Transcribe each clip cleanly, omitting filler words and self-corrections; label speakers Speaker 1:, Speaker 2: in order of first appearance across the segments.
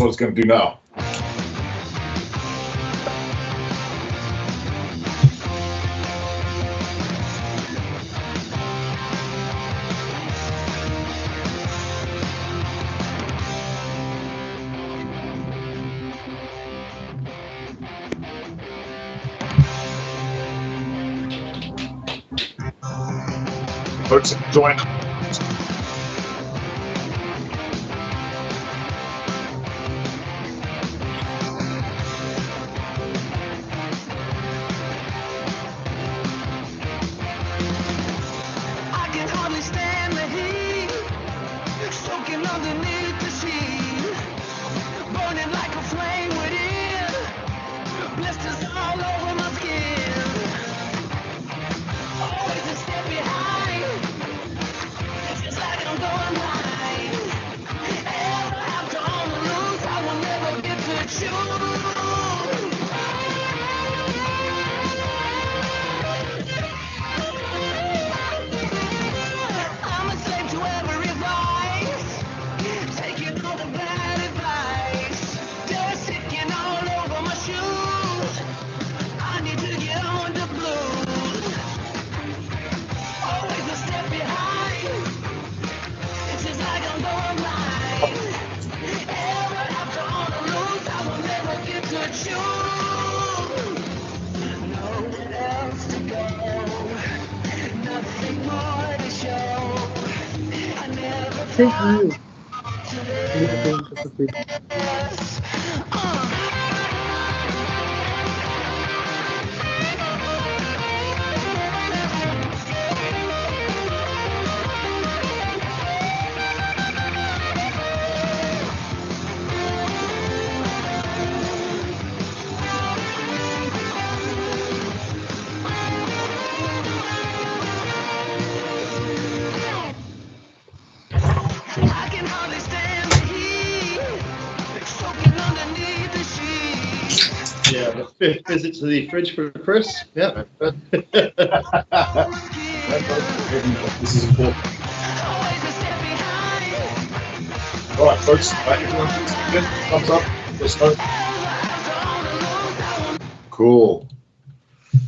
Speaker 1: what it's going to do now. Folks, join.
Speaker 2: Underneath the sea, burning like a flame within, blisters all over my skin, always a step behind, it's just like I'm going blind, ever after on the loose, I will never get to choose. I'm a slave to every vice, taking all the bad advice, dust sticking all over my shoes, I need to get on the blues, always a step behind, it's just like I'm going blind, ever after on the loose, I will never get to choose, nowhere else to go, nothing more to show, I never thought yes. I can hardly stand the heat, soaking underneath the sheet.
Speaker 3: Yeah, the fifth visit to the fridge for Chris. Yeah.
Speaker 1: This is important.
Speaker 2: Always a step behind.
Speaker 1: All right, folks, everyone, thumbs up. Let's go. Cool.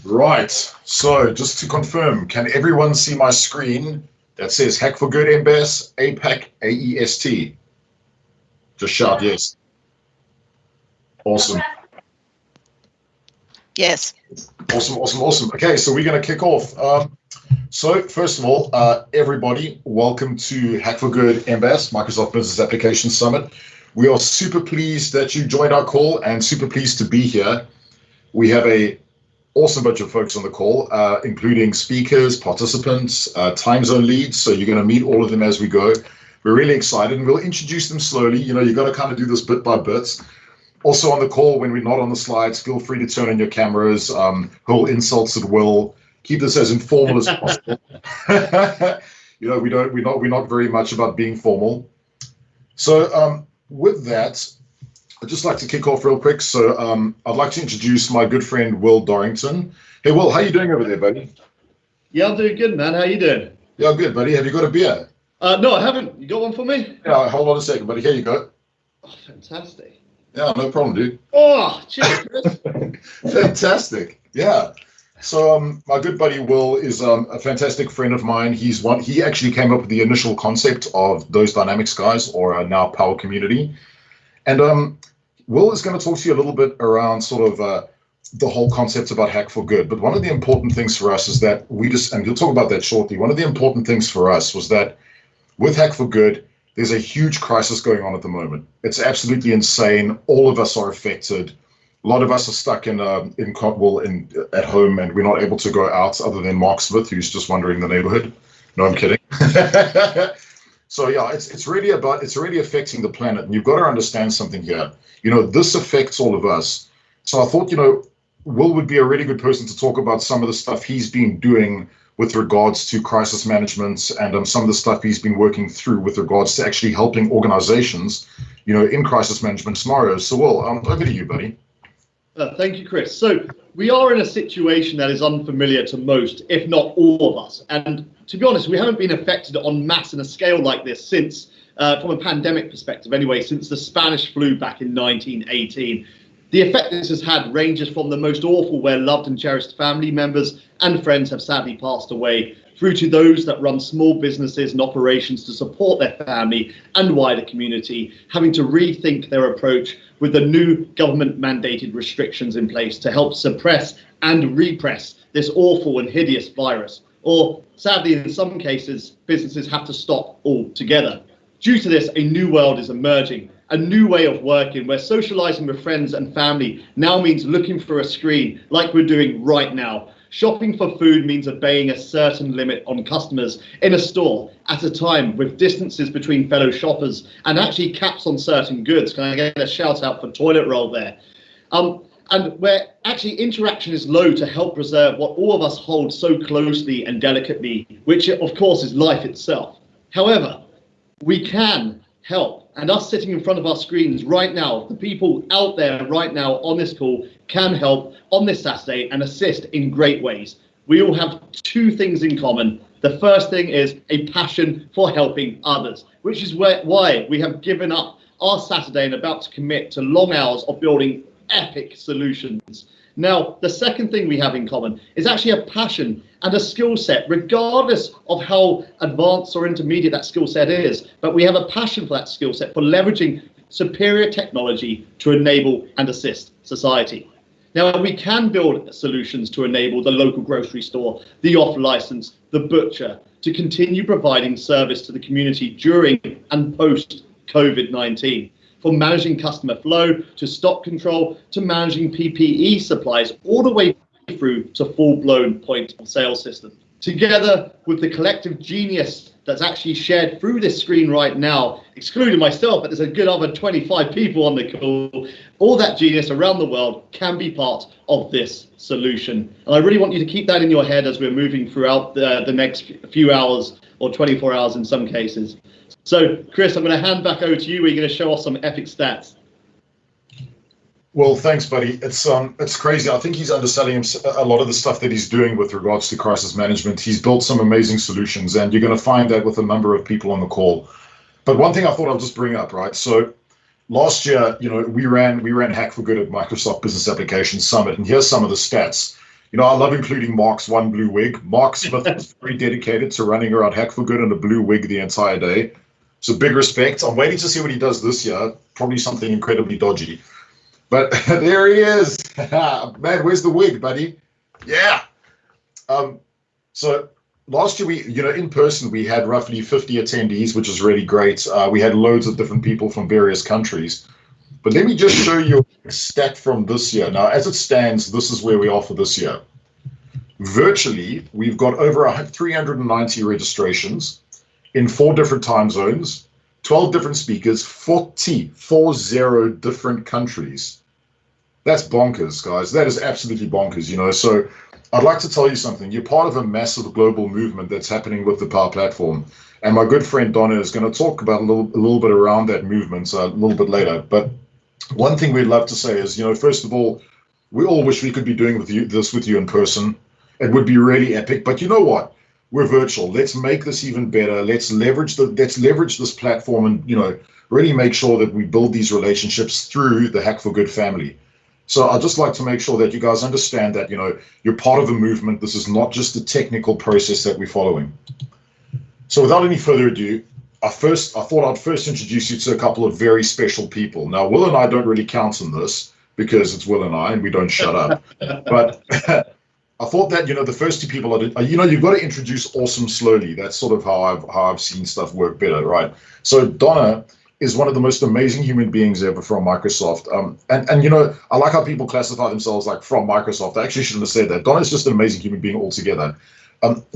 Speaker 1: Right, so just to confirm, can everyone see my screen that says Hack for Good Mbas, Apac-Aest? Just shout yes. Awesome.
Speaker 4: Yes.
Speaker 1: Awesome, awesome, awesome. Okay, so we're going to kick off. So first of all, everybody, welcome to Hack for Good Mbas, Microsoft Business Application Summit. We are super pleased that you joined our call and super pleased to be here. We have a awesome bunch of folks on the call, including speakers, participants, time zone leads. So you're going to meet all of them as we go. We're really excited, and we'll introduce them slowly. You know, you got to kind of do this bit by bit. Also on the call, when we're not on the slides, feel free to turn on your cameras, hurl insults at will. Keep this as informal as possible. You know, we're not very much about being formal. So with that, I'd just like to kick off real quick. So I'd like to introduce my good friend, Will Dorrington. Hey, Will, how you doing over there, buddy?
Speaker 3: Yeah, I'm doing good, man. How you doing?
Speaker 1: Yeah, good, buddy. Have you got a beer?
Speaker 3: No, I haven't. You got one for me?
Speaker 1: Yeah, hold on a second, buddy. Here you go.
Speaker 3: Oh, fantastic.
Speaker 1: Yeah, no problem, dude.
Speaker 3: Oh, cheers, Chris.
Speaker 1: Fantastic. Yeah. So my good buddy Will is a fantastic friend of mine. He actually came up with the initial concept of those Dynamics guys, or now Power Community. And Will is going to talk to you a little bit around sort of the whole concept about Hack for Good. But one of the important things for us is that and we'll talk about that shortly. One of the important things for us was that with Hack for Good, there's a huge crisis going on at the moment. It's absolutely insane. All of us are affected. A lot of us are stuck at home, and we're not able to go out, other than Mark Smith, who's just wandering the neighborhood. No, I'm kidding. So yeah, it's really affecting the planet, and you've got to understand something here. You know, this affects all of us. So I thought, you know, Will would be a really good person to talk about some of the stuff he's been doing with regards to crisis management, and some of the stuff he's been working through with regards to actually helping organizations, you know, in crisis management scenarios. So Will, over to you, buddy.
Speaker 3: Thank you, Chris. So we are in a situation that is unfamiliar to most, if not all of us. And to be honest, we haven't been affected en masse in a scale like this since from a pandemic perspective anyway, since the Spanish flu back in 1918. The effect this has had ranges from the most awful, where loved and cherished family members and friends have sadly passed away, through to those that run small businesses and operations to support their family and wider community, having to rethink their approach with the new government-mandated restrictions in place to help suppress and repress this awful and hideous virus. Or, sadly, in some cases, businesses have to stop altogether. Due to this, a new world is emerging, a new way of working where socializing with friends and family now means looking for a screen like we're doing right now. Shopping for food means obeying a certain limit on customers in a store at a time, with distances between fellow shoppers and actually caps on certain goods. Can I get a shout out for toilet roll there? And where actually interaction is low to help preserve what all of us hold so closely and delicately, which of course is life itself. However, we can help, and us sitting in front of our screens right now, the people out there right now on this call can help on this Saturday and assist in great ways. We all have two things in common. The first thing is a passion for helping others, which is why we have given up our Saturday and about to commit to long hours of building epic solutions. Now, the second thing we have in common is actually a passion and a skill set, regardless of how advanced or intermediate that skill set is. But we have a passion for that skill set, for leveraging superior technology to enable and assist society. Now, we can build solutions to enable the local grocery store, the off-license, the butcher, to continue providing service to the community during and post COVID-19. From managing customer flow to stock control to managing PPE supplies, all the way through to full-blown point of sale system. Together with the collective genius that's actually shared through this screen right now, excluding myself, but there's a good other 25 people on the call, all that genius around the world can be part of this solution. And I really want you to keep that in your head as we're moving throughout the next few hours, or 24 hours in some cases. So, Chris, I'm going to hand back over to you. Where you're going to show us some epic stats.
Speaker 1: Well, thanks, buddy. It's crazy. I think he's underselling a lot of the stuff that he's doing with regards to crisis management. He's built some amazing solutions, and you're going to find that with a number of people on the call. But one thing I thought I'll just bring up, right? So last year, we ran Hack for Good at Microsoft Business Applications Summit, and here's some of the stats. I love including Mark's one blue wig. Mark Smith is very dedicated to running around Hack for Good in a blue wig the entire day. So big respect. I'm waiting to see what he does this year. Probably something incredibly dodgy. But there he is. Man, where's the wig, buddy? Yeah. So last year, in person, we had roughly 50 attendees, which is really great. We had loads of different people from various countries. But let me just show you a stat from this year. Now, as it stands, this is where we are for this year. Virtually, we've got over 390 registrations in 4 different time zones, 12 different speakers, 40 different countries. That's bonkers, guys. That is absolutely bonkers, So I'd like to tell you something. You're part of a massive global movement that's happening with the Power Platform. And my good friend Donna is going to talk about a little bit around that movement a little bit later. But one thing we'd love to say is, first of all, we all wish we could be doing this with you in person. It would be really epic. But you know what? We're virtual. Let's make this even better. Let's leverage this platform and really make sure that we build these relationships through the Hack for Good family. So I'd just like to make sure that you guys understand that you're part of a movement. This is not just a technical process that we're following. So without any further ado, I thought I'd first introduce you to a couple of very special people. Now, Will and I don't really count on this because it's Will and I, and we don't shut up. But I thought that the first 2 people you've got to introduce awesome slowly. That's sort of how I've seen stuff work better, right? So Donna is one of the most amazing human beings ever from Microsoft. And I like how people classify themselves like from Microsoft. I actually shouldn't have said that. Donna's just an amazing human being altogether.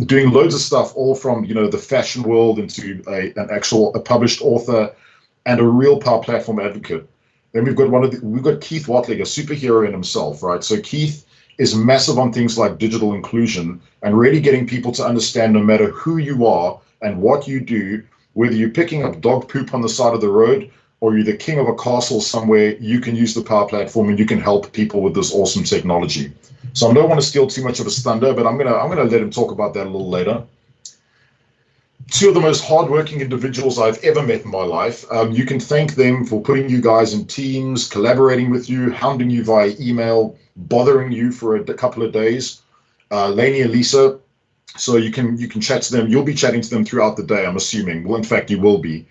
Speaker 1: Doing loads of stuff, all from the fashion world into a published author and a real Power Platform advocate. Then we've got Keith Watling, a superhero in himself, right? So Keith is massive on things like digital inclusion and really getting people to understand no matter who you are and what you do, whether you're picking up dog poop on the side of the road or you're the king of a castle somewhere, you can use the Power Platform and you can help people with this awesome technology. So I don't want to steal too much of his thunder, but I'm gonna let him talk about that a little later. two of the most hardworking individuals I've ever met in my life. You can thank them for putting you guys in teams, collaborating with you, hounding you via email, bothering you for a couple of days. Lainey and Lisa, so you can chat to them. You'll be chatting to them throughout the day, I'm assuming. Well, in fact, you will be.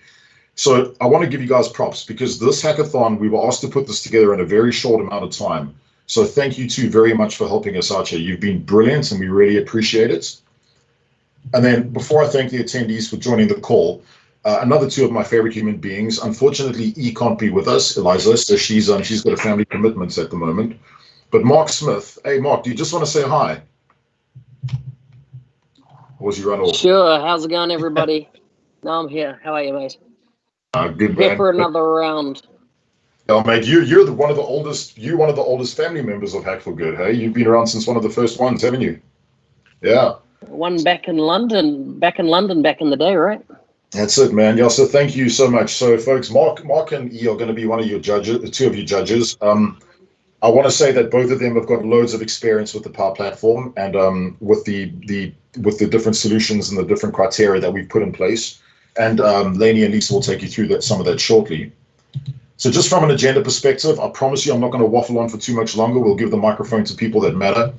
Speaker 1: So I want to give you guys props because this hackathon, we were asked to put this together in a very short amount of time. So thank you two very much for helping us out here. You've been brilliant and we really appreciate it. And then before I thank the attendees for joining the call, another two of my favorite human beings. Unfortunately, E can't be with us, Eliza, so she's got a family commitments at the moment. But Mark Smith, hey Mark, do you just want to say hi? Or was you run off?
Speaker 4: Sure. How's it going, everybody? No, I'm here. How are you, mate?
Speaker 1: Good
Speaker 4: Here
Speaker 1: man.
Speaker 4: for another round.
Speaker 1: Oh, mate, you're one of the oldest family members of Hack4Good. Hey, you've been around since one of the first ones, haven't you? Yeah.
Speaker 4: One back in London back in the day, right?
Speaker 1: That's it, man. Yeah. So thank you so much. So, folks, Mark and E are going to be one of your judges, the two of you judges. I want to say that both of them have got loads of experience with the Power Platform and with the different solutions and the different criteria that we've put in place. And Lainey and Lisa will take you through some of that shortly. So just from an agenda perspective, I promise you I'm not going to waffle on for too much longer. We'll give the microphone to people that matter.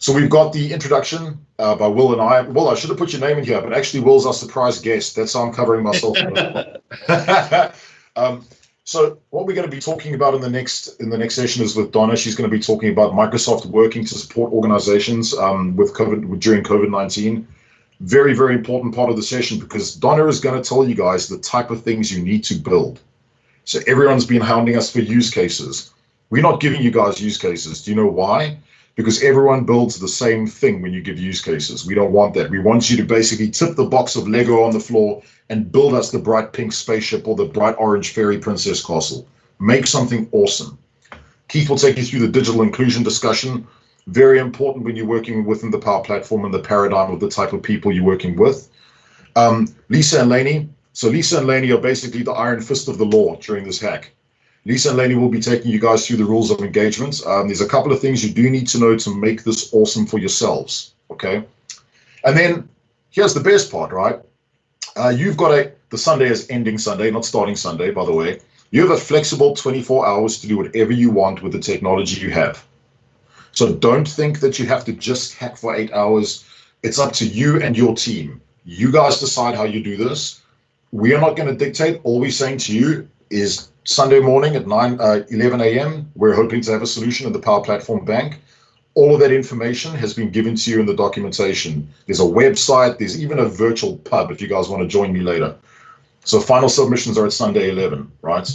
Speaker 1: So we've got the introduction by Will and I. Will, I should have put your name in here, but actually Will's our surprise guest. That's how I'm covering myself. So what we're going to be talking about in the next session is with Donna. She's going to be talking about Microsoft working to support organizations during COVID-19. Very, very important part of the session because Donna is going to tell you guys the type of things you need to build. So everyone's been hounding us for use cases. We're not giving you guys use cases. Do you know why? Because everyone builds the same thing when you give use cases. We don't want that. We want you to basically tip the box of Lego on the floor and build us the bright pink spaceship or the bright orange fairy princess castle. Make something awesome. Keith will take you through the digital inclusion discussion. Very important when you're working within the Power Platform and the paradigm of the type of people you're working with. Lisa and Lainey. So Lisa and Lainey are basically the iron fist of the law during this hack. Lisa and Lainey will be taking you guys through the rules of engagement. There's a couple of things you do need to know to make this awesome for yourselves, okay? And then here's the best part, right? You've got the Sunday is ending Sunday, not starting Sunday, by the way. You have a flexible 24 hours to do whatever you want with the technology you have. So don't think that you have to just hack for 8 hours. It's up to you and your team. You guys decide how you do this. We are not going to dictate. All we're saying to you is Sunday morning at 11 a.m., we're hoping to have a solution in the Power Platform Bank. All of that information has been given to you in the documentation. There's a website. There's even a virtual pub if you guys want to join me later. So final submissions are at Sunday 11, right?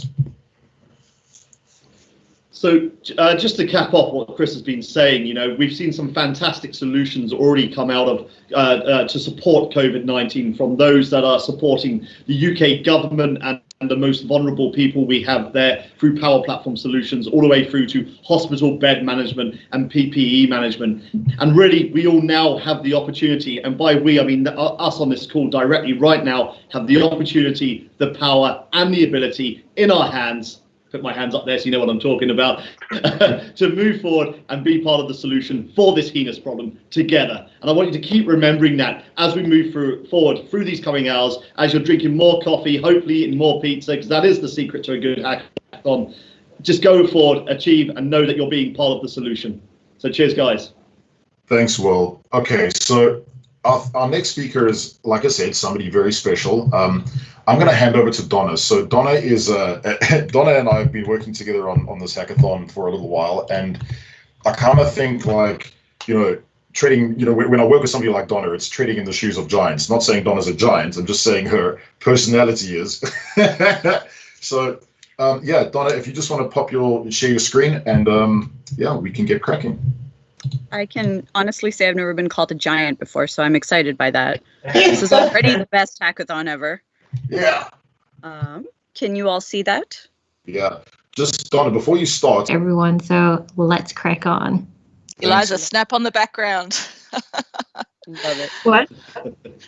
Speaker 3: So just to cap off what Chris has been saying, you know, we've seen some fantastic solutions already come out of to support COVID-19 from those that are supporting the UK government and the most vulnerable people we have there through Power Platform solutions, all the way through to hospital bed management and PPE management. And really, we all now have the opportunity, and by we, I mean us on this call directly right now, have the opportunity, the power and the ability in our hands, put my hands up there so you know what I'm talking about, to move forward and be part of the solution for this heinous problem together. And I want you to keep remembering that as we move forward through these coming hours, as you're drinking more coffee, hopefully eating more pizza, because that is the secret to a good hackathon. Just go forward, achieve, and know that you're being part of the solution. So cheers, guys.
Speaker 1: Thanks, Will. Okay, so our next speaker is, like I said, somebody very special. I'm going to hand over to Donna. So Donna is Donna and I have been working together on this hackathon for a little while, and I kind of think, like, you know, treading, you know, when I work with somebody like Donna, it's treading in the shoes of giants. Not saying Donna's a giant. I'm just saying her personality is. So yeah, Donna, if you just want to share your screen, and yeah, we can get cracking.
Speaker 5: I can honestly say I've never been called a giant before, so I'm excited by that. This is already the best hackathon ever.
Speaker 1: Yeah.
Speaker 5: Can you all see that?
Speaker 1: Yeah. Just, Donna, before you start.
Speaker 6: Everyone, so let's crack on.
Speaker 7: Eliza, snap on the background.
Speaker 5: Love it.
Speaker 6: What?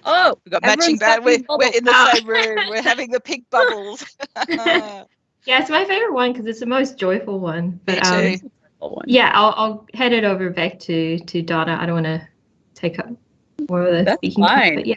Speaker 5: Oh,
Speaker 7: We've got matching bad. We're in the same room. We're having the pink bubbles.
Speaker 6: Yeah, it's my favorite one because it's the most joyful one. But
Speaker 7: Me too.
Speaker 6: yeah, I'll head it over back to Donna. I don't want to take up more of the
Speaker 5: That's
Speaker 6: speaking
Speaker 5: fine.
Speaker 6: time, but yeah.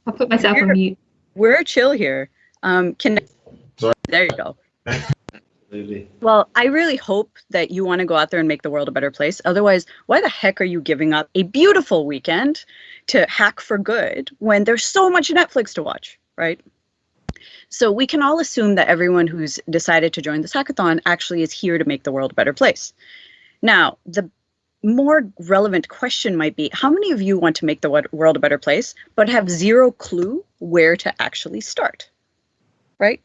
Speaker 6: I'll put myself on mute.
Speaker 5: We're chill here.
Speaker 1: Sorry.
Speaker 5: There you go.
Speaker 3: Absolutely.
Speaker 5: Well, I really hope that you want to go out there and make the world a better place. Otherwise, why the heck are you giving up a beautiful weekend to hack for good when there's so much Netflix to watch, right? So we can all assume that everyone who's decided to join this hackathon actually is here to make the world a better place. Now, the more relevant question might be, how many of you want to make the world a better place, but have zero clue where to actually start, right?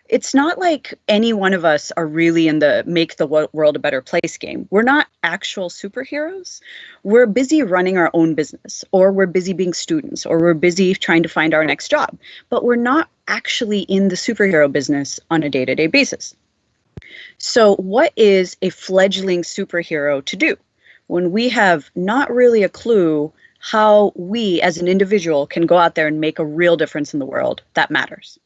Speaker 5: It's not like any one of us are really in the make the world a better place game. We're not actual superheroes. We're busy running our own business, or we're busy being students, or we're busy trying to find our next job, but we're not actually in the superhero business on a day-to-day basis. So what is a fledgling superhero to do when we have not really a clue how we as an individual can go out there and make a real difference in the world that matters?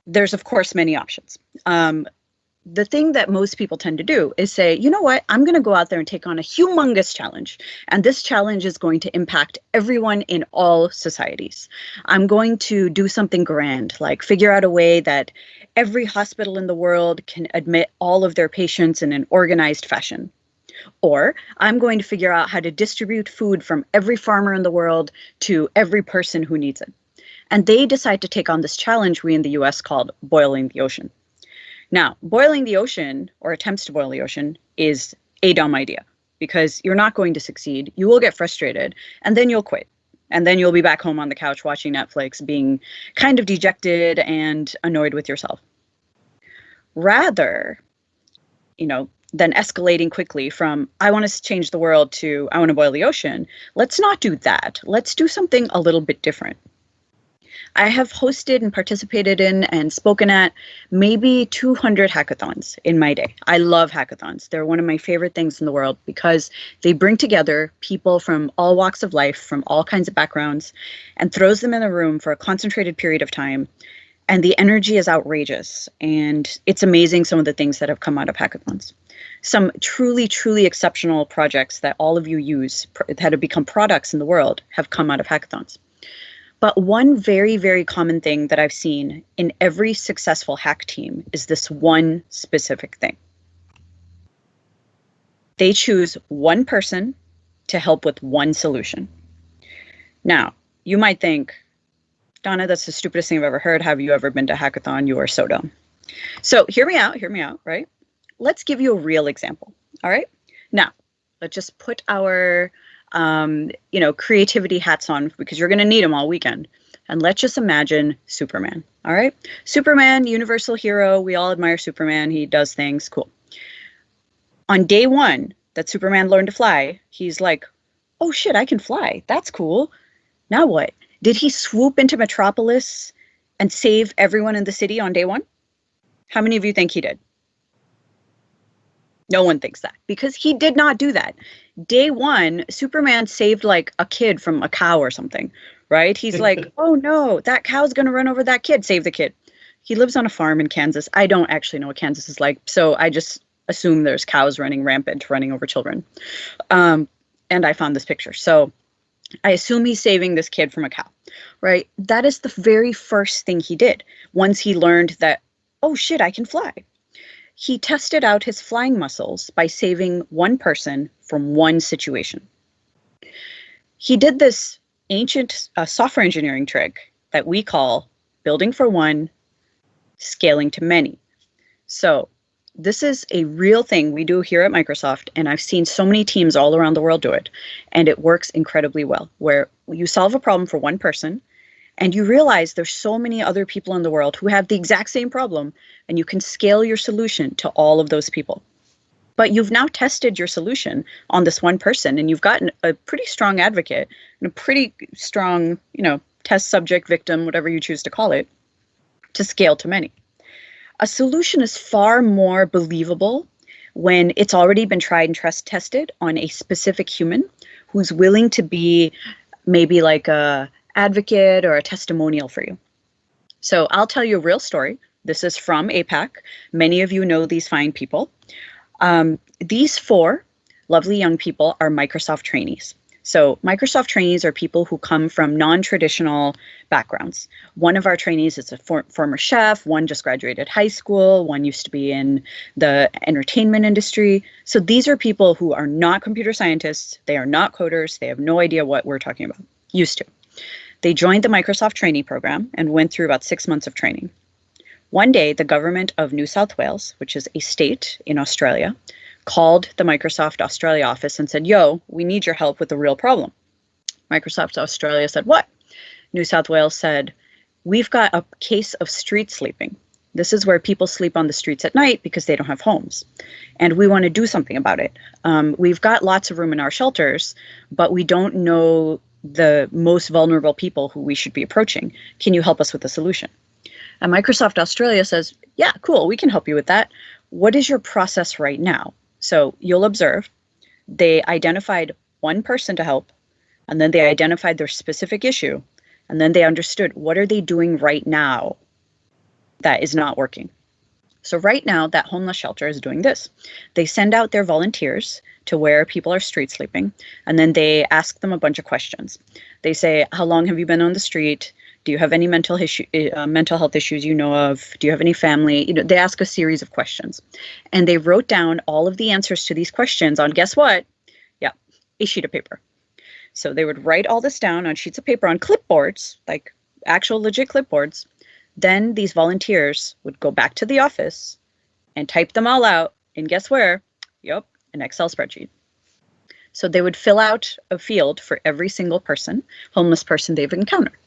Speaker 5: There's, of course, many options. The thing that most people tend to do is say, you know what, I'm going to go out there and take on a humongous challenge. And this challenge is going to impact everyone in all societies. I'm going to do something grand, like figure out a way that every hospital in the world can admit all of their patients in an organized fashion. Or I'm going to figure out how to distribute food from every farmer in the world to every person who needs it. And they decide to take on this challenge we in the US called boiling the ocean. Now, boiling the ocean, or attempts to boil the ocean, is a dumb idea because you're not going to succeed. You will get frustrated, and then you'll quit. And then you'll be back home on the couch watching Netflix, being kind of dejected and annoyed with yourself. Rather, than escalating quickly from, I want to change the world to, I want to boil the ocean, let's not do that. Let's do something a little bit different. I have hosted and participated in and spoken at maybe 200 hackathons in my day. I love hackathons. They're one of my favorite things in the world because they bring together people from all walks of life, from all kinds of backgrounds, and throws them in a room for a concentrated period of time. And the energy is outrageous. And it's amazing some of the things that have come out of hackathons. Some truly, truly exceptional projects that all of you use that have become products in the world have come out of hackathons. But one very, very common thing that I've seen in every successful hack team is this one specific thing. They choose one person to help with one solution. Now, you might think, Donna, that's the stupidest thing I've ever heard. Have you ever been to a hackathon? You are so dumb. So hear me out, right? Let's give you a real example, all right? Now, let's just put our creativity hats on because you're going to need them all weekend. And let's just imagine Superman. All right. Superman, universal hero. We all admire Superman. He does things. Cool. On day one that Superman learned to fly, he's like, oh shit, I can fly. That's cool. Now what? Did he swoop into Metropolis and save everyone in the city on day one? How many of you think he did? No one thinks that because he did not do that. Day one, Superman saved like a kid from a cow or something, right? He's like, oh no, that cow's going to run over that kid. Save the kid. He lives on a farm in Kansas. I don't actually know what Kansas is like. So I just assume there's cows running rampant, running over children. And I found this picture. So I assume he's saving this kid from a cow, right? That is the very first thing he did once he learned that, oh shit, I can fly. He tested out his flying muscles by saving one person from one situation. He did this ancient software engineering trick that we call building for one, scaling to many. So this is a real thing we do here at Microsoft, and I've seen so many teams all around the world do it, and it works incredibly well, where you solve a problem for one person, and you realize there's so many other people in the world who have the exact same problem, and you can scale your solution to all of those people. But you've now tested your solution on this one person, and you've gotten a pretty strong advocate and a pretty strong, test subject, victim, whatever you choose to call it, to scale to many. A solution is far more believable when it's already been tried and tested on a specific human who's willing to be maybe like a advocate or a testimonial for you. So I'll tell you a real story. This is from APAC. Many of you know these fine people. These four lovely young people are Microsoft trainees. So Microsoft trainees are people who come from non-traditional backgrounds. One of our trainees is a former chef, one just graduated high school, one used to be in the entertainment industry. So these are people who are not computer scientists, they are not coders, they have no idea what we're talking about, used to. They joined the Microsoft trainee program and went through about 6 months of training. One day, the government of New South Wales, which is a state in Australia, called the Microsoft Australia office and said, yo, we need your help with the real problem. Microsoft Australia said, what? New South Wales said, we've got a case of street sleeping. This is where people sleep on the streets at night because they don't have homes. And we want to do something about it. We've got lots of room in our shelters, but we don't know the most vulnerable people who we should be approaching. Can you help us with a solution? And Microsoft Australia says, yeah, cool, we can help you with that. What is your process right now? So you'll observe they identified one person to help, and then they identified their specific issue, and then they understood what are they doing right now that is not working. So right now, that homeless shelter is doing this. They send out their volunteers to where people are street sleeping, and then they ask them a bunch of questions. They say, how long have you been on the street? Do you have any mental health issues you know of? Do you have any family? They ask a series of questions. And they wrote down all of the answers to these questions on, guess what? Yeah, a sheet of paper. So they would write all this down on sheets of paper on clipboards, like actual legit clipboards. Then these volunteers would go back to the office and type them all out. And guess where? Yep, an Excel spreadsheet. So they would fill out a field for every single homeless person they've encountered.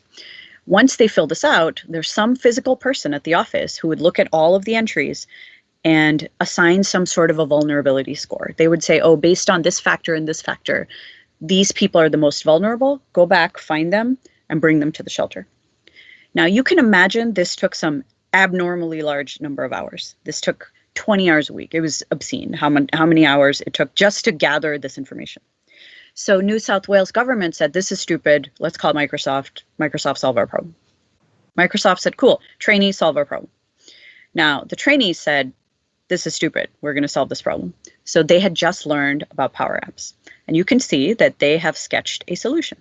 Speaker 5: Once they fill this out, there's some physical person at the office who would look at all of the entries and assign some sort of a vulnerability score. They would say, oh, based on this factor and this factor, these people are the most vulnerable. Go back, find them, and bring them to the shelter. Now, you can imagine this took some abnormally large number of hours. This took 20 hours a week. It was obscene how many hours it took just to gather this information. So New South Wales government said, this is stupid. Let's call Microsoft. Microsoft, solve our problem. Microsoft said, cool, trainees, solve our problem. Now, the trainees said, this is stupid. We're going to solve this problem. So they had just learned about Power Apps. And you can see that they have sketched a solution.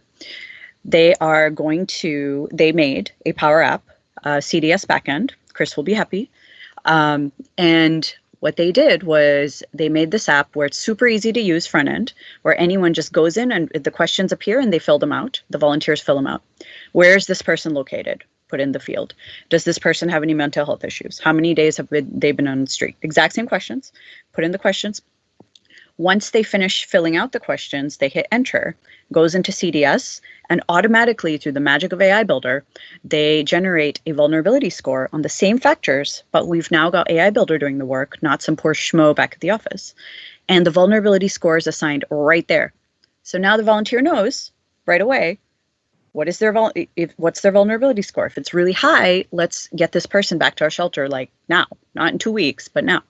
Speaker 5: They made a Power App, CDS backend. Chris will be happy. And what they did was they made this app where it's super easy to use front end, where anyone just goes in and the questions appear and they fill them out. The volunteers fill them out. Where is this person located? Put in the field. Does this person have any mental health issues? How many days have they been on the street? Exact same questions. Put in the questions. Once they finish filling out the questions, they hit enter, goes into CDS, and automatically through the magic of AI Builder, they generate a vulnerability score on the same factors, but we've now got AI Builder doing the work, not some poor schmo back at the office. And the vulnerability score is assigned right there. So now the volunteer knows right away, what's their vulnerability score? If it's really high, let's get this person back to our shelter like now, not in 2 weeks, but now.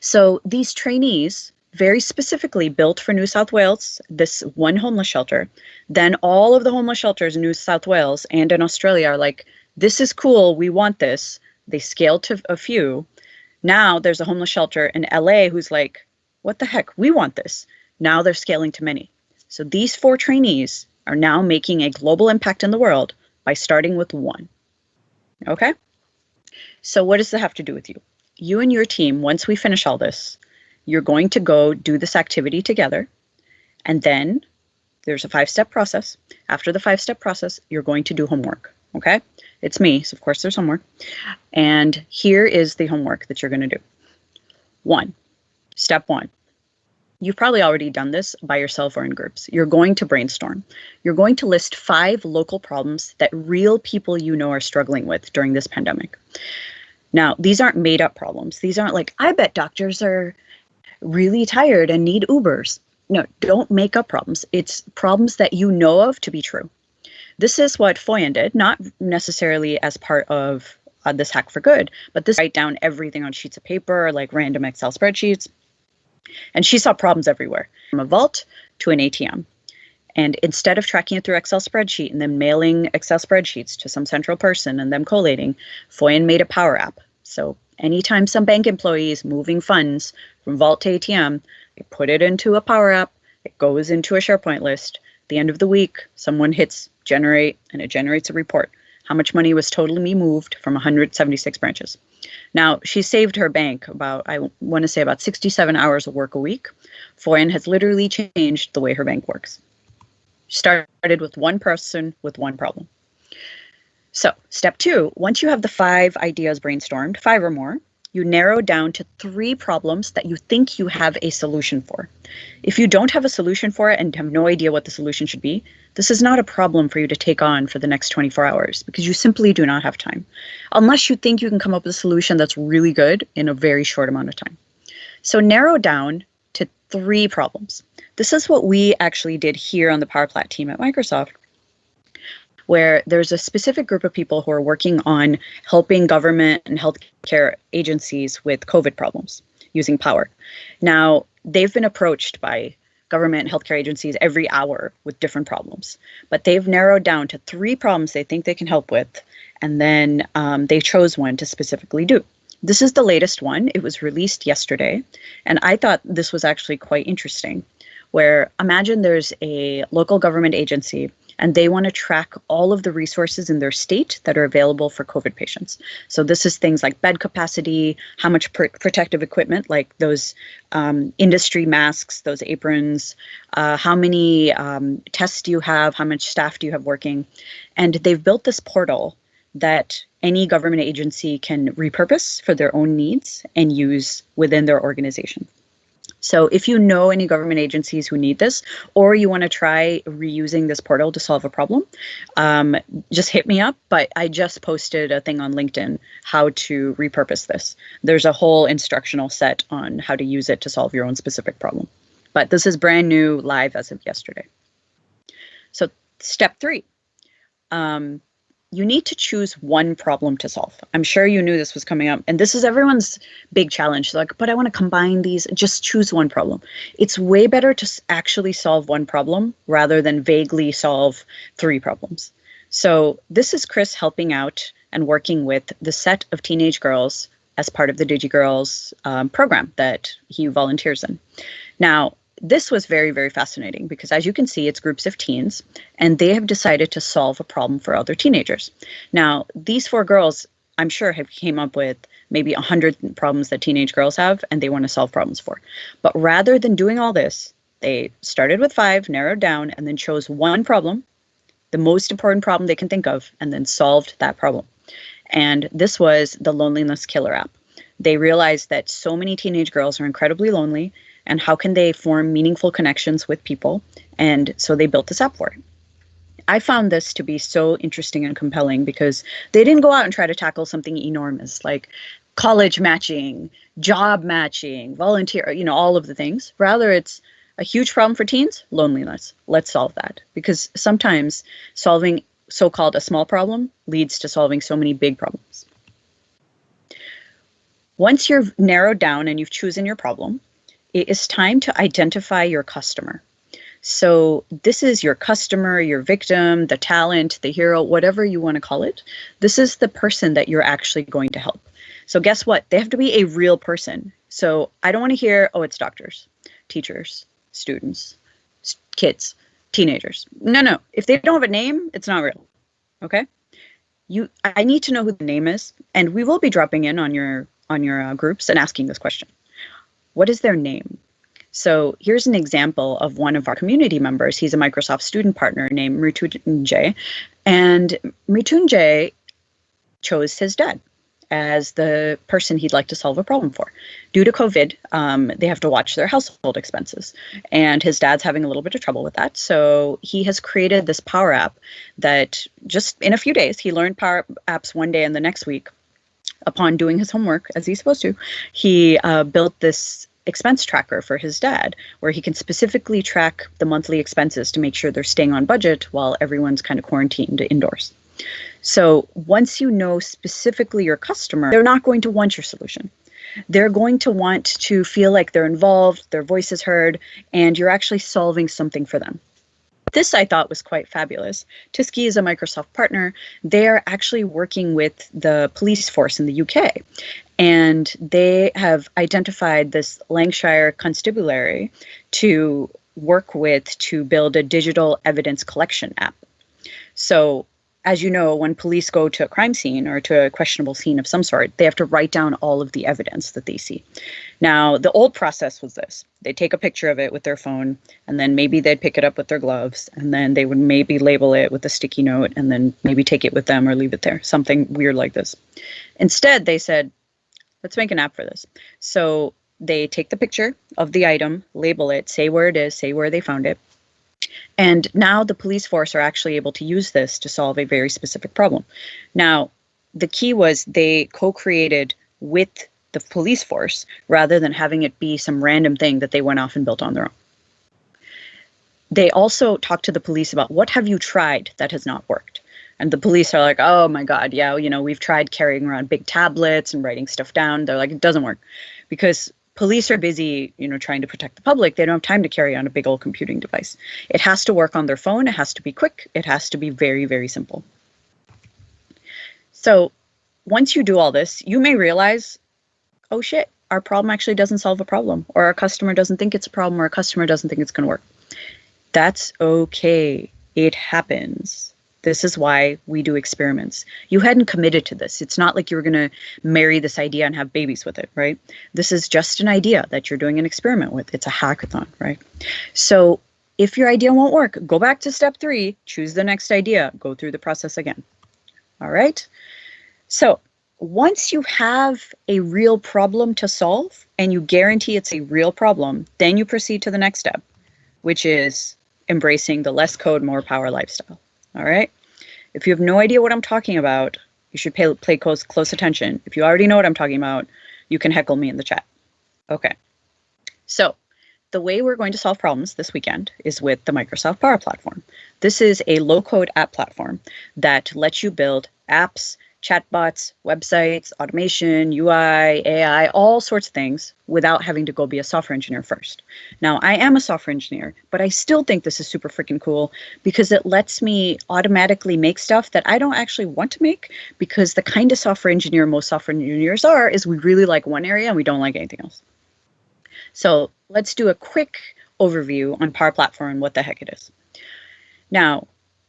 Speaker 5: So these trainees, very specifically built for New South Wales, this one homeless shelter, then all of the homeless shelters in New South Wales and in Australia are like, this is cool, we want this. They scaled to a few. Now there's a homeless shelter in LA who's like, what the heck, we want this. Now they're scaling to many. So these 4 trainees are now making a global impact in the world by starting with 1. Okay? So what does that have to do with you? You and your team, once we finish all this, you're going to go do this activity together. And then there's a 5-step process. After the 5-step process, you're going to do homework. Okay? It's me, so of course there's homework. And here is the homework that you're going to do. Step 1. You've probably already done this by yourself or in groups. You're going to brainstorm. You're going to list 5 local problems that real people you know are struggling with during this pandemic. Now, these aren't made up problems. These aren't like, I bet doctors are really tired and need Ubers. No, don't make up problems. It's problems that you know of to be true. This is what Foyen did, not necessarily as part of this Hack for Good, but this write down everything on sheets of paper, like random Excel spreadsheets. And she saw problems everywhere, from a vault to an ATM. And instead of tracking it through Excel spreadsheet and then mailing Excel spreadsheets to some central person and them collating, Foyen made a Power App. So anytime some bank employee is moving funds from vault to ATM, they put it into a Power App, It goes into a SharePoint list. At the end of the week, someone hits generate, and it generates a report. How much money was totally moved from 176 branches. Now, she saved her bank about, I want to say about 67 hours of work a week. Foyen has literally changed the way her bank works. She started with one person with one problem. So step 2, once you have the 5 ideas brainstormed, 5 or more, you narrow down to 3 problems that you think you have a solution for. If you don't have a solution for it and have no idea what the solution should be, this is not a problem for you to take on for the next 24 hours because you simply do not have time, unless you think you can come up with a solution that's really good in a very short amount of time. So narrow down to 3 problems. This is what we actually did here on the PowerPlat team at Microsoft, where there's a specific group of people who are working on helping government and healthcare agencies with COVID problems using Power. Now, they've been approached by government and healthcare agencies every hour with different problems, but they've narrowed down to 3 problems they think they can help with, and then they chose one to specifically do. This is the latest one. It was released yesterday, and I thought this was actually quite interesting, where imagine there's a local government agency and they want to track all of the resources in their state that are available for COVID patients. So this is things like bed capacity, how much protective equipment, like those industry masks, those aprons, how many tests do you have, how much staff do you have working. And they've built this portal that any government agency can repurpose for their own needs and use within their organization. So if you know any government agencies who need this, or you want to try reusing this portal to solve a problem, just hit me up. But I just posted a thing on LinkedIn, how to repurpose this. There's a whole instructional set on how to use it to solve your own specific problem. But this is brand new, live as of yesterday. So step 3. You need to choose one problem to solve. I'm sure you knew this was coming up, and this is everyone's big challenge. Like, but I want to combine these. Just choose one problem. It's way better to actually solve one problem rather than vaguely solve 3 problems. So this is Chris helping out and working with the set of teenage girls as part of the DigiGirls program that he volunteers in. Now, this was very, very fascinating because, as you can see, it's groups of teens, and they have decided to solve a problem for other teenagers. Now, these 4 girls, I'm sure, have came up with maybe 100 problems that teenage girls have, and they want to solve problems for. But rather than doing all this, they started with 5, narrowed down, and then chose one problem, the most important problem they can think of, and then solved that problem. And this was the Loneliness Killer app. They realized that so many teenage girls are incredibly lonely, and how can they form meaningful connections with people? And so they built this app for it. I found this to be so interesting and compelling because they didn't go out and try to tackle something enormous like college matching, job matching, volunteer, all of the things. Rather, it's a huge problem for teens, loneliness. Let's solve that, because sometimes solving so-called a small problem leads to solving so many big problems. Once you're narrowed down and you've chosen your problem, it is time to identify your customer. So this is your customer, your victim, the talent, the hero, whatever you want to call it. This is the person that you're actually going to help. So guess what? They have to be a real person. So I don't want to hear, oh, it's doctors, teachers, students, kids, teenagers. No. If they don't have a name, it's not real. Okay? I need to know who the name is, and we will be dropping in on your groups and asking this question. What is their name? So here's an example of one of our community members. He's a Microsoft student partner named Mrityunjay. And Mrityunjay chose his dad as the person he'd like to solve a problem for. Due to COVID, they have to watch their household expenses. And his dad's having a little bit of trouble with that. So he has created this Power App that just in a few days, he learned Power Apps one day and the next week. Upon doing his homework, as he's supposed to, he built this expense tracker for his dad, where he can specifically track the monthly expenses to make sure they're staying on budget while everyone's kind of quarantined indoors. So once you know specifically your customer, they're not going to want your solution. They're going to want to feel like they're involved, their voice is heard, and you're actually solving something for them. This I thought was quite fabulous. Tiski is a Microsoft partner. They are actually working with the police force in the UK, and they have identified this Lancashire constabulary to work with to build a digital evidence collection app. So, as you know, when police go to a crime scene or to a questionable scene of some sort, they have to write down all of the evidence that they see. Now, the old process was this. They take a picture of it with their phone, and then maybe they'd pick it up with their gloves, and then they would maybe label it with a sticky note, and then maybe take it with them or leave it there, something weird like this. Instead, they said, let's make an app for this. So they take the picture of the item, label it, say where it is, say where they found it. And now the police force are actually able to use this to solve a very specific problem. Now, the key was they co-created with the police force rather than having it be some random thing that they went off and built on their own. They also talked to the police about what have you tried that has not worked. And the police are like, oh my God, yeah, you know, we've tried carrying around big tablets and writing stuff down. They're like, it doesn't work because police are busy, you know, trying to protect the public. They don't have time to carry on a big old computing device. It has to work on their phone. It has to be quick. It has to be very, very simple. So once you do all this, you may realize, oh shit, our problem actually doesn't solve a problem, or our customer doesn't think it's a problem, or our customer doesn't think it's going to work. That's okay. It happens. This is why we do experiments. You hadn't committed to this. It's not like you were going to marry this idea and have babies with it, right? This is just an idea that you're doing an experiment with. It's a hackathon, right? So if your idea won't work, go back to step 3, choose the next idea, go through the process again. All right? So once you have a real problem to solve and you guarantee it's a real problem, then you proceed to the next step, which is embracing the less code, more power lifestyle. All right. If you have no idea what I'm talking about, you should pay close attention. If you already know what I'm talking about, you can heckle me in the chat. Okay. So the way we're going to solve problems this weekend is with the Microsoft Power Platform. This is a low-code app platform that lets you build apps, chatbots, websites, automation, UI, AI, all sorts of things without having to go be a software engineer first. Now, I am a software engineer, but I still think this is super freaking cool because it lets me automatically make stuff that I don't actually want to make, because the kind of software engineer most software engineers are is we really like one area and we don't like anything else. So let's do a quick overview on Power Platform and what the heck it is. Now,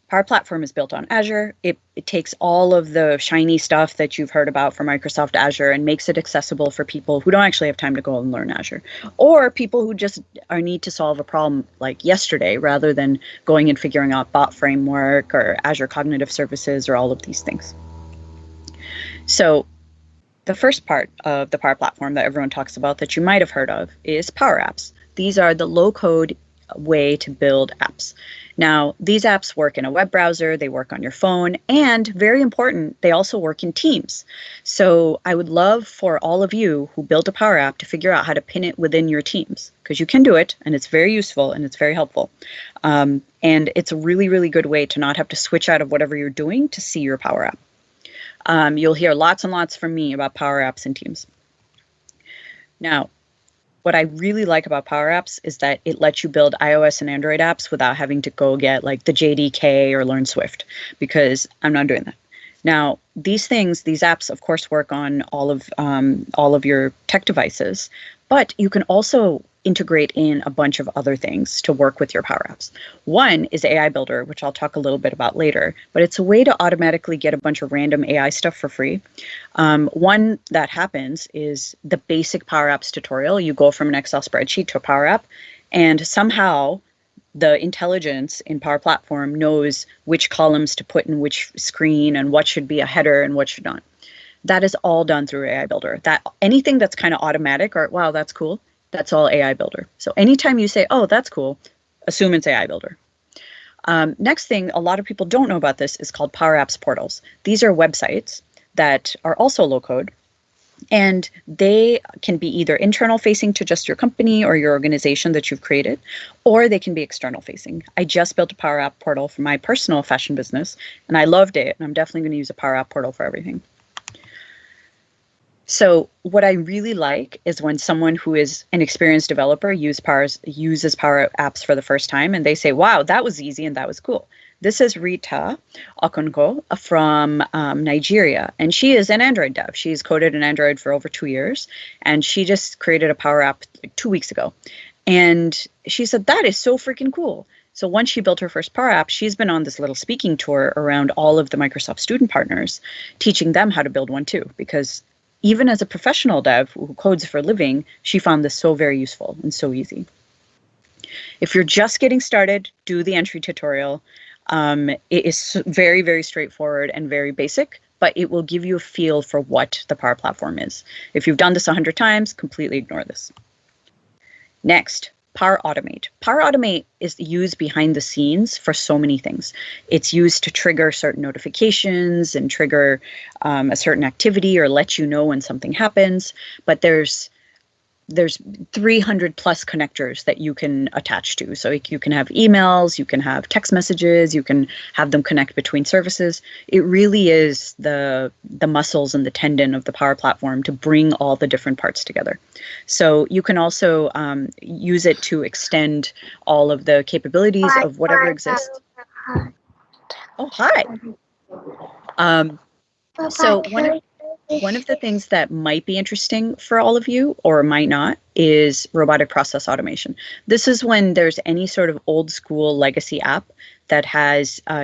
Speaker 5: Power Platform is built on Azure. It takes all of the shiny stuff that you've heard about from Microsoft Azure and makes it accessible for people who don't actually have time to go and learn Azure, or people who just need to solve a problem like yesterday rather than going and figuring out bot framework or Azure Cognitive Services or all of these things. So the first part of the Power Platform that everyone talks about that you might have heard of is Power Apps. These are the low-code way to build apps. Now, these apps work in a web browser, they work on your phone, and very important, they also work in teams. So I would love for all of you who built a Power App to figure out how to pin it within your teams, because you can do it, and it's very useful, and it's very helpful. And it's a really, really good way to not have to switch out of whatever you're doing to see your Power App. You'll hear lots and lots from me about Power Apps and teams. Now, what I really like about Power Apps is that it lets you build iOS and Android apps without having to go get like the JDK or learn Swift, because I'm not doing that. Now, these apps, of course, work on all of your tech devices, but you can also integrate in a bunch of other things to work with your Power Apps. One is AI Builder, which I'll talk a little bit about later, but it's a way to automatically get a bunch of random AI stuff for free. One that happens is the basic Power Apps tutorial. You go from an Excel spreadsheet to a Power App, and somehow the intelligence in Power Platform knows which columns to put in which screen and what should be a header and what should not. That is all done through AI Builder. That anything that's kind of automatic or, wow, that's cool, that's all AI Builder. So anytime you say, oh, that's cool, assume it's AI Builder. Next thing, a lot of people don't know about this is called Power Apps portals. These are websites that are also low code, and they can be either internal facing to just your company or your organization that you've created, or they can be external facing. I just built a Power App portal for my personal fashion business, and I loved it, and I'm definitely going to use a Power App portal for everything. So what I really like is when someone who is an experienced developer uses Power Apps for the first time and they say, wow, that was easy and that was cool. This is Rita Okonko from Nigeria, and she is an Android dev. She's coded in Android for over 2 years, and she just created a Power App like 2 weeks ago. And she said, that is so freaking cool. So once she built her first Power App, she's been on this little speaking tour around all of the Microsoft student partners, teaching them how to build one too. Because even as a professional dev who codes for a living, she found this so very useful and so easy. If you're just getting started, do the entry tutorial. It is very, very straightforward and very basic, but it will give you a feel for what the Power Platform is. If you've done this 100 times, completely ignore this. Next, Power Automate. Power Automate is used behind the scenes for so many things. It's used to trigger certain notifications and trigger a certain activity or let you know when something happens, but there's 300 plus connectors that you can attach to. So you can have emails, you can have text messages, you can have them connect between services. It really is the muscles and the tendon of the Power Platform to bring all the different parts together. So you can also use it to extend all of the capabilities of whatever exists. Oh, hi. So one of the things that might be interesting for all of you, or might not, is robotic process automation. This is when there's any sort of old school legacy app that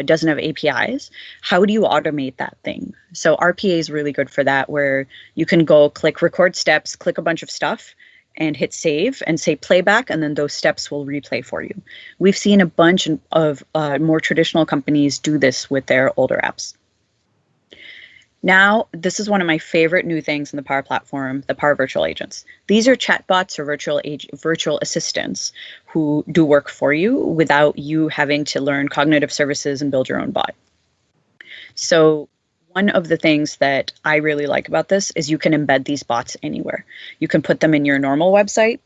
Speaker 5: doesn't have APIs. How do you automate that thing? So RPA is really good for that, where you can go click record steps, click a bunch of stuff, and hit save and say playback, and then those steps will replay for you. We've seen a bunch of more traditional companies do this with their older apps. Now, this is one of my favorite new things in the Power Platform, the Power Virtual Agents. These are chatbots or virtual assistants who do work for you without you having to learn cognitive services and build your own bot. So one of the things that I really like about this is you can embed these bots anywhere. You can put them in your normal website.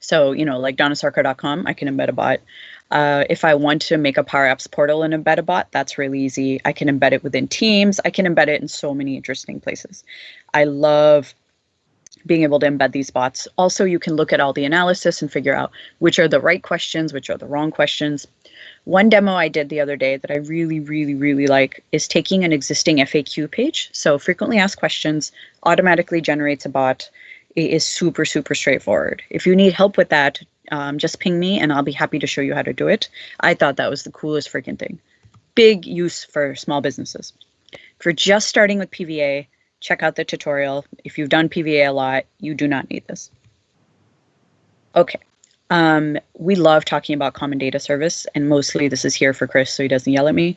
Speaker 5: So, like donnasarko.com, I can embed a bot. If I want to make a Power Apps portal and embed a bot, that's really easy. I can embed it within Teams. I can embed it in so many interesting places. I love being able to embed these bots. Also, you can look at all the analysis and figure out which are the right questions, which are the wrong questions. One demo I did the other day that I really, really, really like is taking an existing FAQ page. So frequently asked questions automatically generates a bot. It is super, super straightforward. If you need help with that, just ping me and I'll be happy to show you how to do it. I thought that was the coolest freaking thing. Big use for small businesses. If you're just starting with PVA, check out the tutorial. If you've done PVA a lot, you do not need this. Okay. We love talking about Common Data Service, and mostly this is here for Chris so he doesn't yell at me.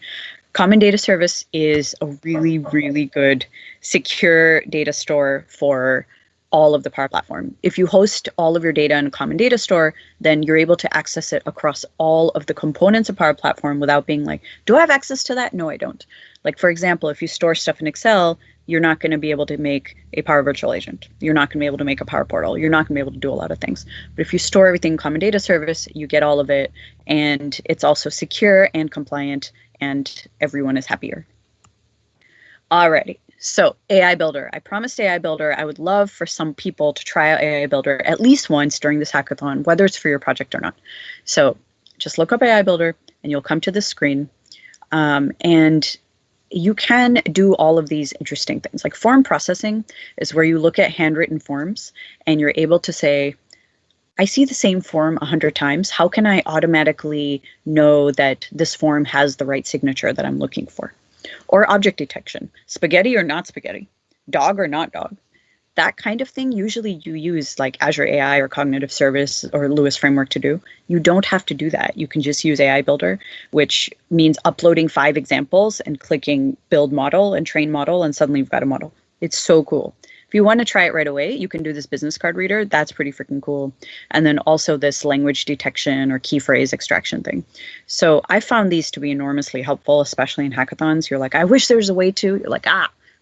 Speaker 5: Common Data Service is a really, really good secure data store for all of the Power Platform. If you host all of your data in a common data store, then you're able to access it across all of the components of Power Platform without being like, do I have access to that? No, I don't. Like, for example, if you store stuff in Excel, you're not going to be able to make a Power Virtual Agent. You're not going to be able to make a Power Portal. You're not going to be able to do a lot of things. But if you store everything in Common Data Service, you get all of it, and it's also secure and compliant, and everyone is happier. Alrighty. So AI Builder, I promised AI Builder. I would love for some people to try out AI Builder at least once during this hackathon, whether it's for your project or not. So just look up AI Builder and you'll come to this screen, and you can do all of these interesting things. Like form processing is where you look at handwritten forms and you're able to say, I see the same form 100 times. How can I automatically know that this form has the right signature that I'm looking for? Or object detection, spaghetti or not spaghetti, dog or not dog. That kind of thing, usually you use like Azure AI or Cognitive Service or Lewis Framework to do. You don't have to do that. You can just use AI Builder, which means uploading 5 examples and clicking build model and train model, and suddenly you've got a model. It's so cool. If you want to try it right away, you can do this business card reader. That's pretty freaking cool. And then also this language detection or key phrase extraction thing. So I found these to be enormously helpful, especially in hackathons. You're like, I wish there was a way to. You're like,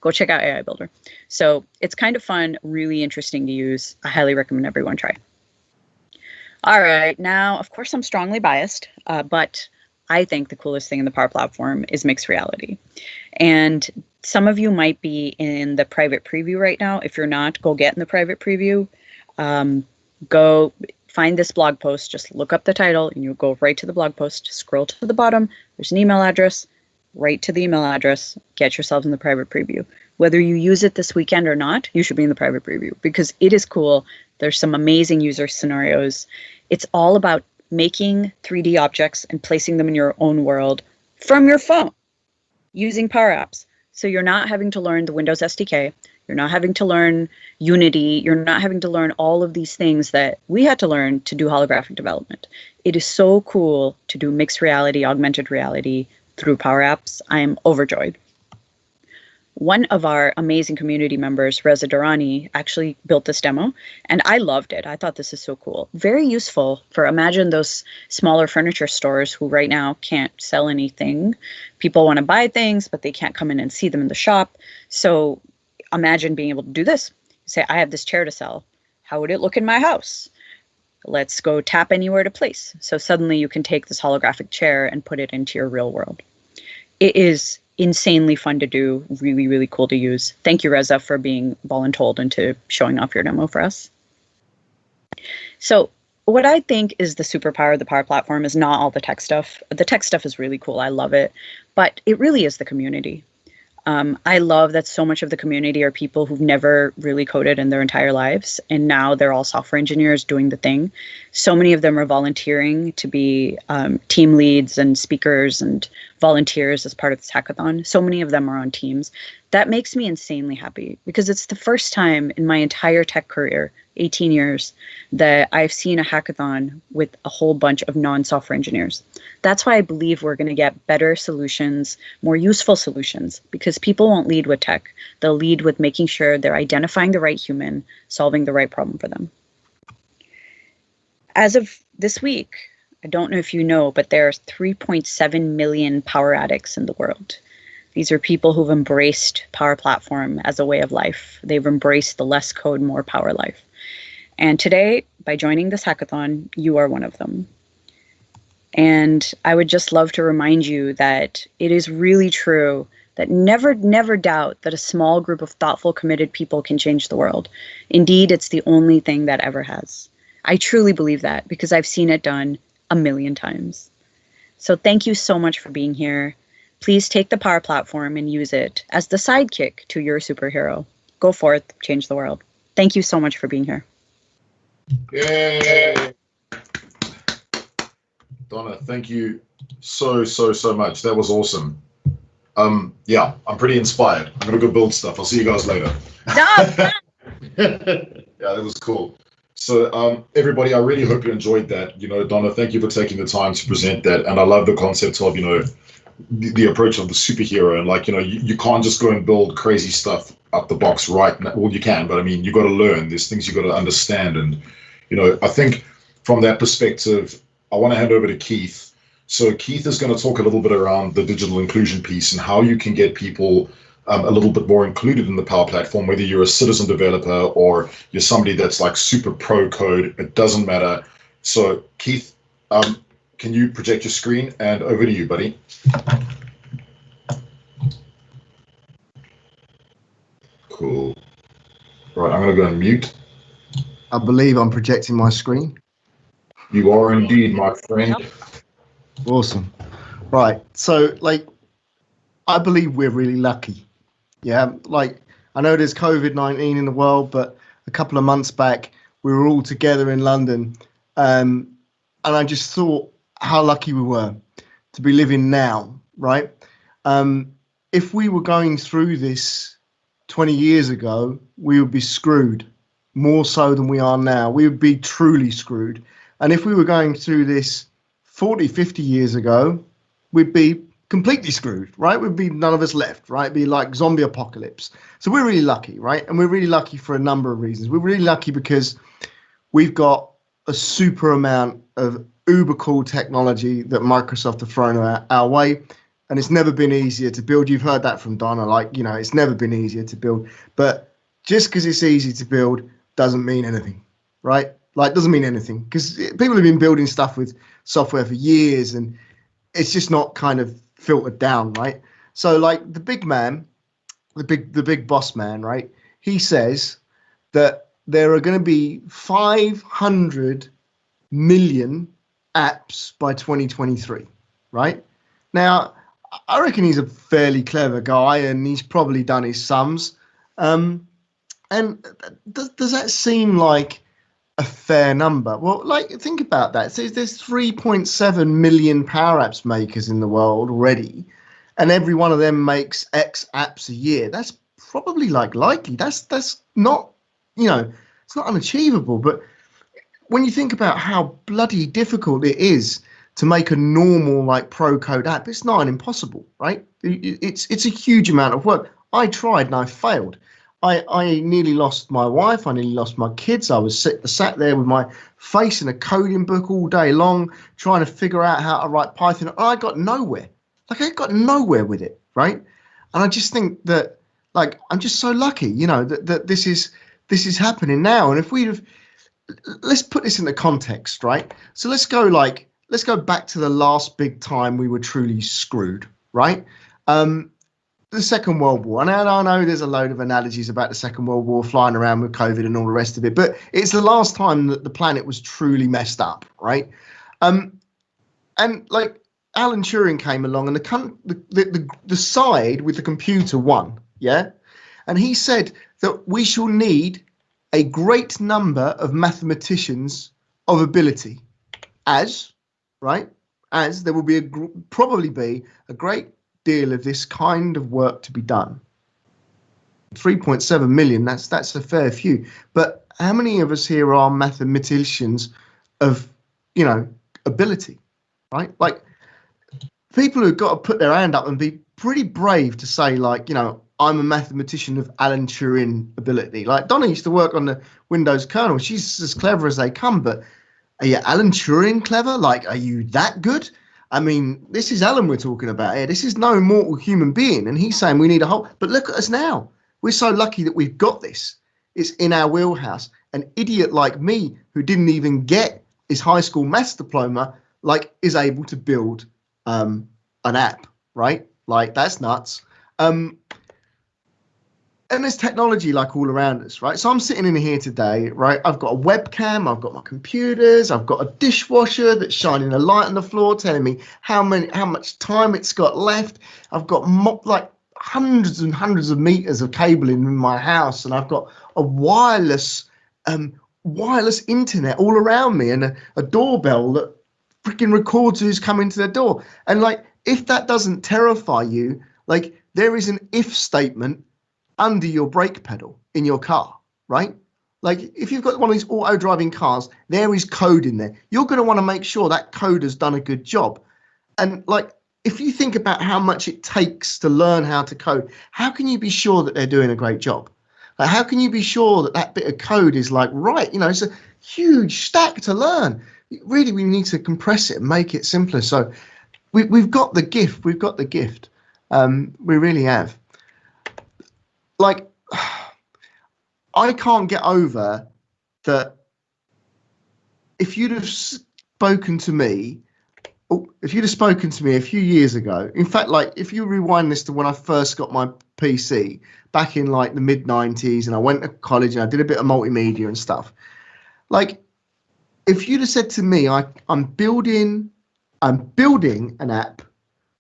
Speaker 5: go check out AI Builder. So it's kind of fun, really interesting to use. I highly recommend everyone try. All right. Now, of course, I'm strongly biased, but I think the coolest thing in the Power Platform is mixed reality. And some of you might be in the private preview right now. If you're not, go get in the private preview. Go find this blog post. Just look up the title and you'll go right to the blog post. Scroll to the bottom. There's an email address. right to the email address, get yourselves in the private preview. Whether you use it this weekend or not, you should be in the private preview because it is cool. There's some amazing user scenarios. It's all about making 3D objects and placing them in your own world from your phone using Power Apps. So you're not having to learn the Windows SDK. You're not having to learn Unity. You're not having to learn all of these things that we had to learn to do holographic development. It is so cool to do mixed reality, augmented reality through Power Apps. I am overjoyed. One of our amazing community members, Reza Durrani, actually built this demo, and I loved it. I thought this is so cool. Very useful for, imagine those smaller furniture stores who right now can't sell anything. People want to buy things, but they can't come in and see them in the shop. So imagine being able to do this. Say, I have this chair to sell. How would it look in my house? Let's go tap anywhere to place. So suddenly you can take this holographic chair and put it into your real world. It is insanely fun to do, really, really cool to use. Thank you, Reza, for being voluntold into showing off your demo for us. So what I think is the superpower of the Power Platform is not all the tech stuff. The tech stuff is really cool. I love it. But it really is the community. I love that so much of the community are people who've never really coded in their entire lives, and now they're all software engineers doing the thing. So many of them are volunteering to be team leads and speakers and volunteers as part of this hackathon. So many of them are on teams. That makes me insanely happy because it's the first time in my entire tech career, 18 years, that I've seen a hackathon with a whole bunch of non-software engineers. That's why I believe we're going to get better solutions, more useful solutions, because people won't lead with tech. They'll lead with making sure they're identifying the right human, solving the right problem for them. As of this week, I don't know if you know, but there are 3.7 million Power addicts in the world. These are people who've embraced Power Platform as a way of life. They've embraced the less code, more power life. And today, by joining this hackathon, you are one of them. And I would just love to remind you that it is really true that never doubt that a small group of thoughtful, committed people can change the world. Indeed, it's the only thing that ever has. I truly believe that because I've seen it done a million times. So thank you so much for being here. Please take the Power Platform and use it as the sidekick to your superhero. Go forth, change the world. Thank you so much for being here.
Speaker 1: Yay! Donna, thank you so much. That was awesome. Yeah, I'm pretty inspired. I'm gonna go build stuff. I'll see you guys later. Yeah, that was cool. So everybody, I really hope you enjoyed that. You know, Donna, thank you for taking the time to present that. And I love the concept of, you know, the approach of the superhero, and like, you know, you can't just go and build crazy stuff up the box right now. Well, you can, but I mean, you got to learn. There's things you got to understand. And, you know, I think from that perspective, I want to hand over to Keith. So Keith is going to talk a little bit around the digital inclusion piece and how you can get people a little bit more included in the Power Platform, whether you're a citizen developer or you're somebody that's like super pro code, it doesn't matter. So Keith, can you project your screen, and over to you, buddy. Cool. Right, I'm going to go and mute.
Speaker 8: I believe I'm projecting my screen.
Speaker 1: You are indeed, my friend.
Speaker 8: Awesome. Right, so like, I believe we're really lucky. Yeah, like, I know there's COVID-19 in the world, but a couple of months back, we were all together in London. And I just thought how lucky we were to be living now, right? If we were going through this 20 years ago, we would be screwed, more so than we are now. We would be truly screwed. And if we were going through this 40, 50 years ago, we'd be completely screwed, right? We'd be none of us left, right? It'd be like zombie apocalypse. So we're really lucky, right? And we're really lucky for a number of reasons. We're really lucky because we've got a super amount of uber cool technology that Microsoft have thrown our way, and it's never been easier to build. You've heard that from Donna, like, you know, it's never been easier to build. But just because it's easy to build doesn't mean anything, right? Like, doesn't mean anything, because people have been building stuff with software for years, and it's just not kind of filtered down, right? So like the big man, the big boss man, right? He says that there are going to be 500 million apps by 2023, right? Now, I reckon he's a fairly clever guy, and he's probably done his sums. And does that seem like a fair number? Well, like, think about that. So there's 3.7 million Power Apps makers in the world already, and every one of them makes X apps a year. That's probably likely. That's not, it's not unachievable. But when you think about how bloody difficult it is to make a normal pro code app, it's not impossible, right? It's a huge amount of work. I tried and I failed. I nearly lost my wife. I nearly lost my kids. I was sat there with my face in a coding book all day long, trying to figure out how to write Python. And I got nowhere. I got nowhere with it, right? And I just think that, I'm just so lucky, that this is happening now. And if let's put this into context, right? So let's go back to the last big time we were truly screwed, right? The Second World War. And I know there's a load of analogies about the Second World War flying around with COVID and all the rest of it, but it's the last time that the planet was truly messed up, right? And Alan Turing came along, and the side with the computer won, yeah? And he said that we shall need a great number of mathematicians of ability, as there will probably be a great deal of this kind of work to be done. 3.7 million, that's a fair few. But how many of us here are mathematicians of, ability, right? People who've got to put their hand up and be pretty brave to say, I'm a mathematician of Alan Turing ability. Donna used to work on the Windows kernel. She's as clever as they come, but are you Alan Turing clever? Are you that good? I mean, this is Alan we're talking about here. This is no mortal human being. And he's saying we need a whole, but look at us now. We're so lucky that we've got this. It's in our wheelhouse. An idiot like me, who didn't even get his high school maths diploma, is able to build an app, right? That's nuts. And there's technology all around us, right? So I'm sitting in here today, right? I've got a webcam, I've got my computers, I've got a dishwasher that's shining a light on the floor telling me how much time it's got left. I've got hundreds and hundreds of meters of cabling in my house, and I've got a wireless internet all around me, and a doorbell that freaking records who's coming to the door. And if that doesn't terrify you, there is an if statement under your brake pedal in your car, right? If you've got one of these auto driving cars, there is code in there. You're going to want to make sure that code has done a good job. And if you think about how much it takes to learn how to code, how can you be sure that they're doing a great job? How can you be sure that that bit of code is right? It's a huge stack to learn. Really, we need to compress it and make it simpler. So we've got the gift. We've got the gift. We really have. I can't get over that. If you'd have spoken to me a few years ago, in fact, if you rewind this to when I first got my PC back in the mid 90s, and I went to college and I did a bit of multimedia and stuff, if you'd have said to me, I'm building an app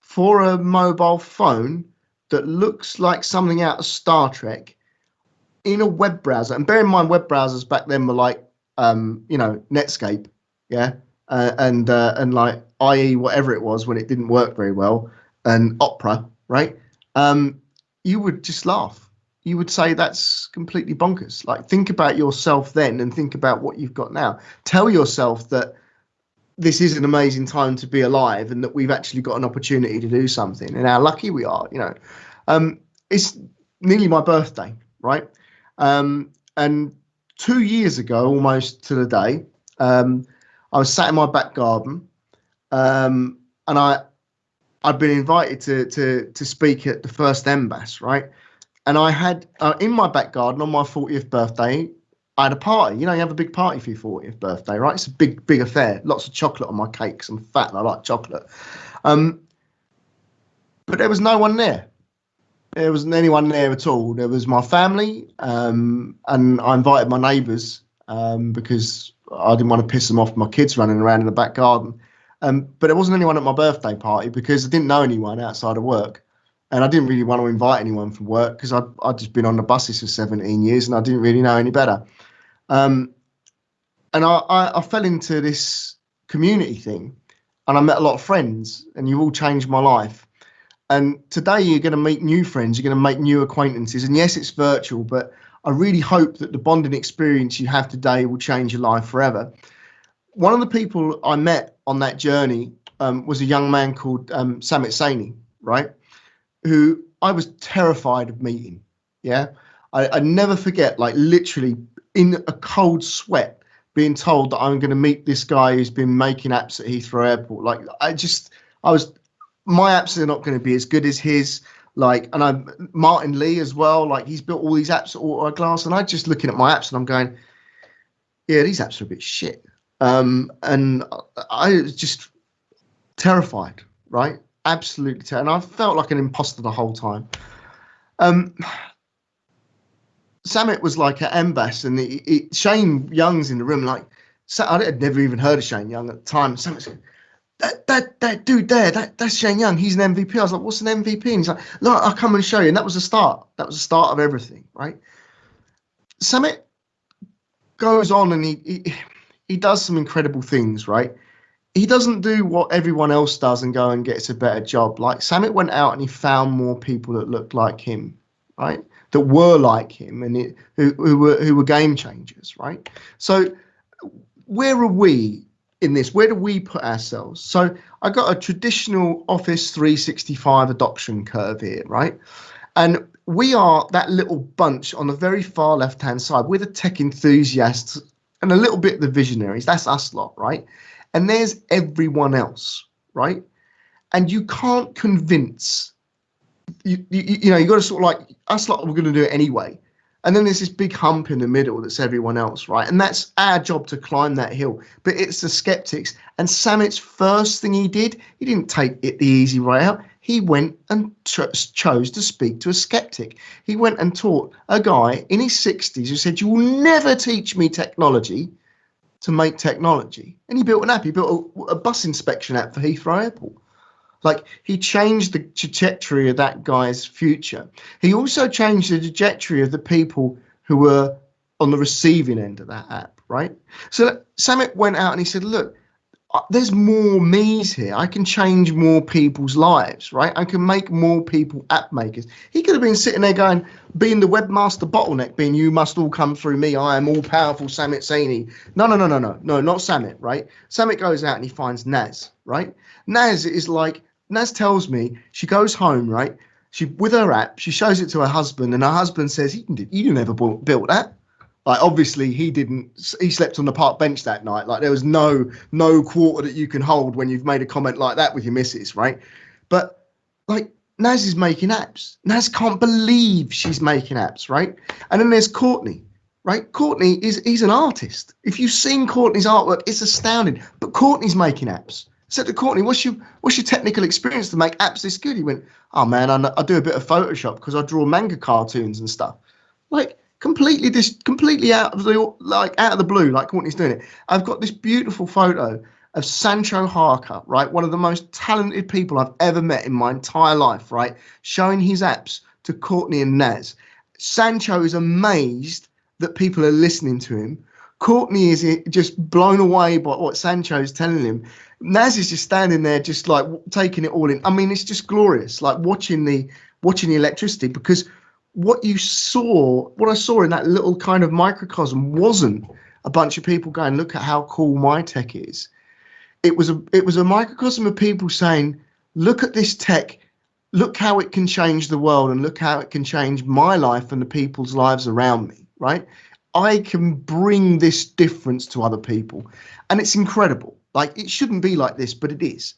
Speaker 8: for a mobile phone that looks like something out of Star Trek in a web browser, and bear in mind web browsers back then were Netscape, yeah, and IE whatever it was when it didn't work very well, and Opera, right? You would just laugh. You would say that's completely bonkers. Think about yourself then and think about what you've got now. Tell yourself that this is an amazing time to be alive, and that we've actually got an opportunity to do something, and how lucky we are. It's nearly my birthday, right? And 2 years ago, almost to the day, I was sat in my back garden, and I'd been invited to speak at the first Mbas, right? And I had in my back garden on my 40th birthday, I had a party. You have a big party for your 40th birthday, right? It's a big affair. Lots of chocolate on my cake 'cause I'm fat and I like chocolate. But there was no one there. There wasn't anyone there at all. There was my family, and I invited my neighbours because I didn't want to piss them off. My kids running around in the back garden, But there wasn't anyone at my birthday party because I didn't know anyone outside of work. And I didn't really want to invite anyone from work because I'd just been on the buses for 17 years and I didn't really know any better. And I fell into this community thing and I met a lot of friends and you all changed my life. And today you're going to meet new friends, you're going to make new acquaintances. And yes, it's virtual, but I really hope that the bonding experience you have today will change your life forever. One of the people I met on that journey was a young man called Samit Saini, right? Who I was terrified of meeting. Yeah. I never forget, like literally in a cold sweat, being told that I'm going to meet this guy who's been making apps at Heathrow Airport. Like my apps are not going to be as good as his. Like, and I'm Martin Lee as well. Like he's built all these apps at Autoglass, and I'm just looking at my apps and I'm going, yeah, these apps are a bit shit. And I was just terrified, right? Absolutely terrified. And I felt like an imposter the whole time. Samit was like at Mbas, and Shane Young's in the room. Like, I had never even heard of Shane Young at the time. Samit said, that dude there, that's Shane Young. He's an MVP. I was like, what's an MVP? And he's like, look, I'll come and show you. And that was the start. That was the start of everything, right? Samit goes on and he does some incredible things, right? He doesn't do what everyone else does and go and gets a better job. Like Samit went out and he found more people that looked like him, right? That were like him and who were game changers, right? So where are we in this? Where do we put ourselves? So I got a traditional Office 365 adoption curve here, right? And we are that little bunch on the very far left-hand side. We're the tech enthusiasts and a little bit the visionaries. That's us lot, right? And there's everyone else, right? And you can't convince, you know, you got to sort of like, us lot, we're going to do it anyway. And then there's this big hump in the middle that's everyone else, right? And that's our job to climb that hill. But it's the skeptics. And Samit's first thing he did, he didn't take it the easy way out. He went and chose to speak to a skeptic. He went and taught a guy in his 60s who said, you will never teach me technology to make technology. And he built an app. He built a bus inspection app for Heathrow Airport. Like, he changed the trajectory of that guy's future. He also changed the trajectory of the people who were on the receiving end of that app, right? So Samit went out and he said, look, there's more me's here. I can change more people's lives, right? I can make more people app makers. He could have been sitting there going, being the webmaster bottleneck, being, you must all come through me. I am all powerful Samit Saini. No, not Samit, right? Samit goes out and he finds Naz, right? Naz is like, Naz tells me she goes home, right? She, with her app, she shows it to her husband and her husband says, you didn't ever build that. Like, obviously he didn't, he slept on the park bench that night. Like, there was no quarter that you can hold when you've made a comment like that with your missus, right? But like, Naz is making apps. Naz can't believe she's making apps, right? And then there's Courtney, right? Courtney he's an artist. If you've seen Courtney's artwork, it's astounding. But Courtney's making apps. I said to Courtney, what's your technical experience to make apps this good? He went, oh man, I do a bit of Photoshop because I draw manga cartoons and stuff. Like, completely out of the blue, like Courtney's doing it. I've got this beautiful photo of Sancho Harker, right? One of the most talented people I've ever met in my entire life, right? Showing his apps to Courtney and Naz. Sancho is amazed that people are listening to him. Courtney is just blown away by what Sancho is telling him. Naz is just standing there, just like taking it all in. I mean, it's just glorious, like watching the electricity, because what I saw in that little kind of microcosm wasn't a bunch of people going, look at how cool my tech is. It was a microcosm of people saying, look at this tech, look how it can change the world, and look how it can change my life and the people's lives around me, right? I can bring this difference to other people. And it's incredible. Like, it shouldn't be like this, but it is.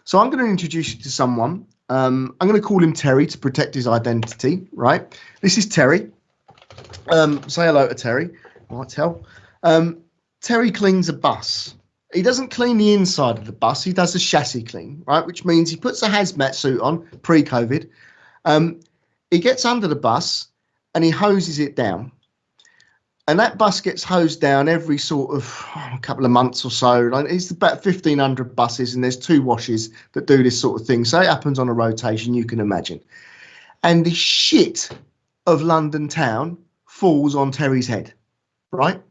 Speaker 8: So I'm going to introduce you to someone. I'm going to call him Terry to protect his identity, right? This is Terry. Say hello to Terry. I might tell. Terry cleans a bus. He doesn't clean the inside of the bus. He does a chassis clean, right? Which means he puts a hazmat suit on, pre-COVID. He gets under the bus and he hoses it down. And that bus gets hosed down every sort of couple of months or so. Like, it's about 1,500 buses, and there's 2 washes that do this sort of thing. So it happens on a rotation, you can imagine. And the shit of London town falls on Terry's head, right?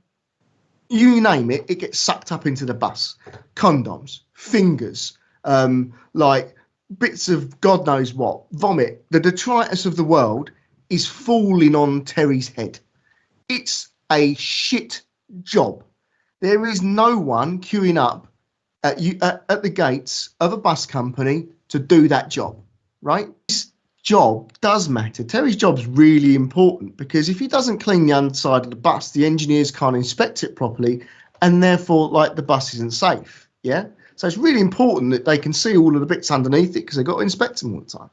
Speaker 8: You name it, it gets sucked up into the bus. Condoms, fingers, like bits of God knows what, vomit. The detritus of the world is falling on Terry's head. It's a shit job. There is no one queuing up at the gates of a bus company to do that job, right? This job does matter. Terry's job's really important, because if he doesn't clean the underside of the bus, the engineers can't inspect it properly, and therefore, like, the bus isn't safe. Yeah. So it's really important that they can see all of the bits underneath it, because they've got to inspect them all the time.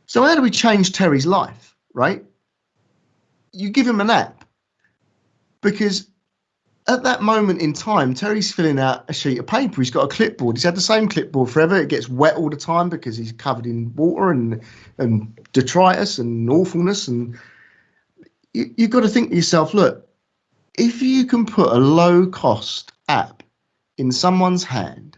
Speaker 8: So how do we change Terry's life, right? You give him an app, because at that moment in time, Terry's filling out a sheet of paper. He's got a clipboard. He's had the same clipboard forever. It gets wet all the time because he's covered in water and detritus and awfulness. And you've got to think to yourself, look, if you can put a low-cost app in someone's hand,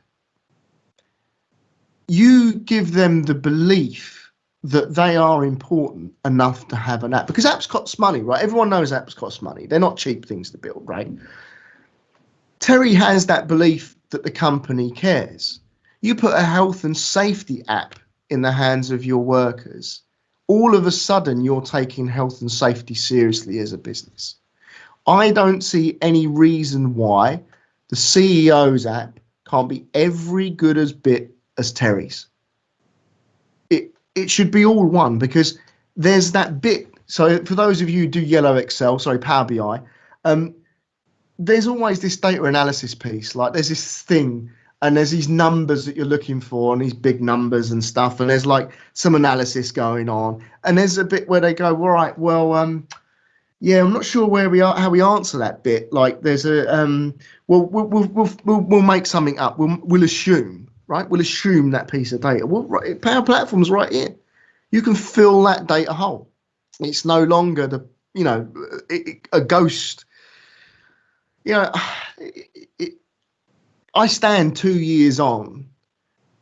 Speaker 8: you give them the belief that they are important enough to have an app, because apps cost money, right? Everyone knows apps cost money. They're not cheap things to build, right? Terry has that belief that the company cares. You put a health and safety app in the hands of your workers, all of a sudden you're taking health and safety seriously as a business. I don't see any reason why the CEO's app can't be every good as bit as Terry's. It should be all one, because there's that bit. So for those of you who do yellow Excel, sorry, Power BI, there's always this data analysis piece. Like, there's this thing, and there's these numbers that you're looking for, and these big numbers and stuff, and there's like some analysis going on, and there's a bit where they go, all right, well, yeah, I'm not sure where we are, how we answer that bit. Like, there's a we'll make something up. We'll assume, right? We'll assume that piece of data. Well, right, Power Platform's right here. You can fill that data hole. It's no longer a ghost. You know, I stand 2 years on,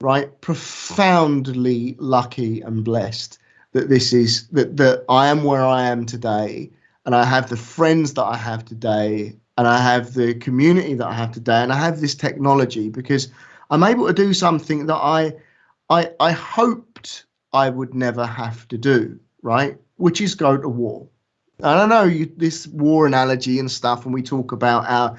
Speaker 8: right, profoundly lucky and blessed that that I am where I am today, and I have the friends that I have today, and I have the community that I have today, and I have this technology, because I'm able to do something that I hoped I would never have to do, right, which is go to war. I don't know, this war analogy and stuff, and we talk about our,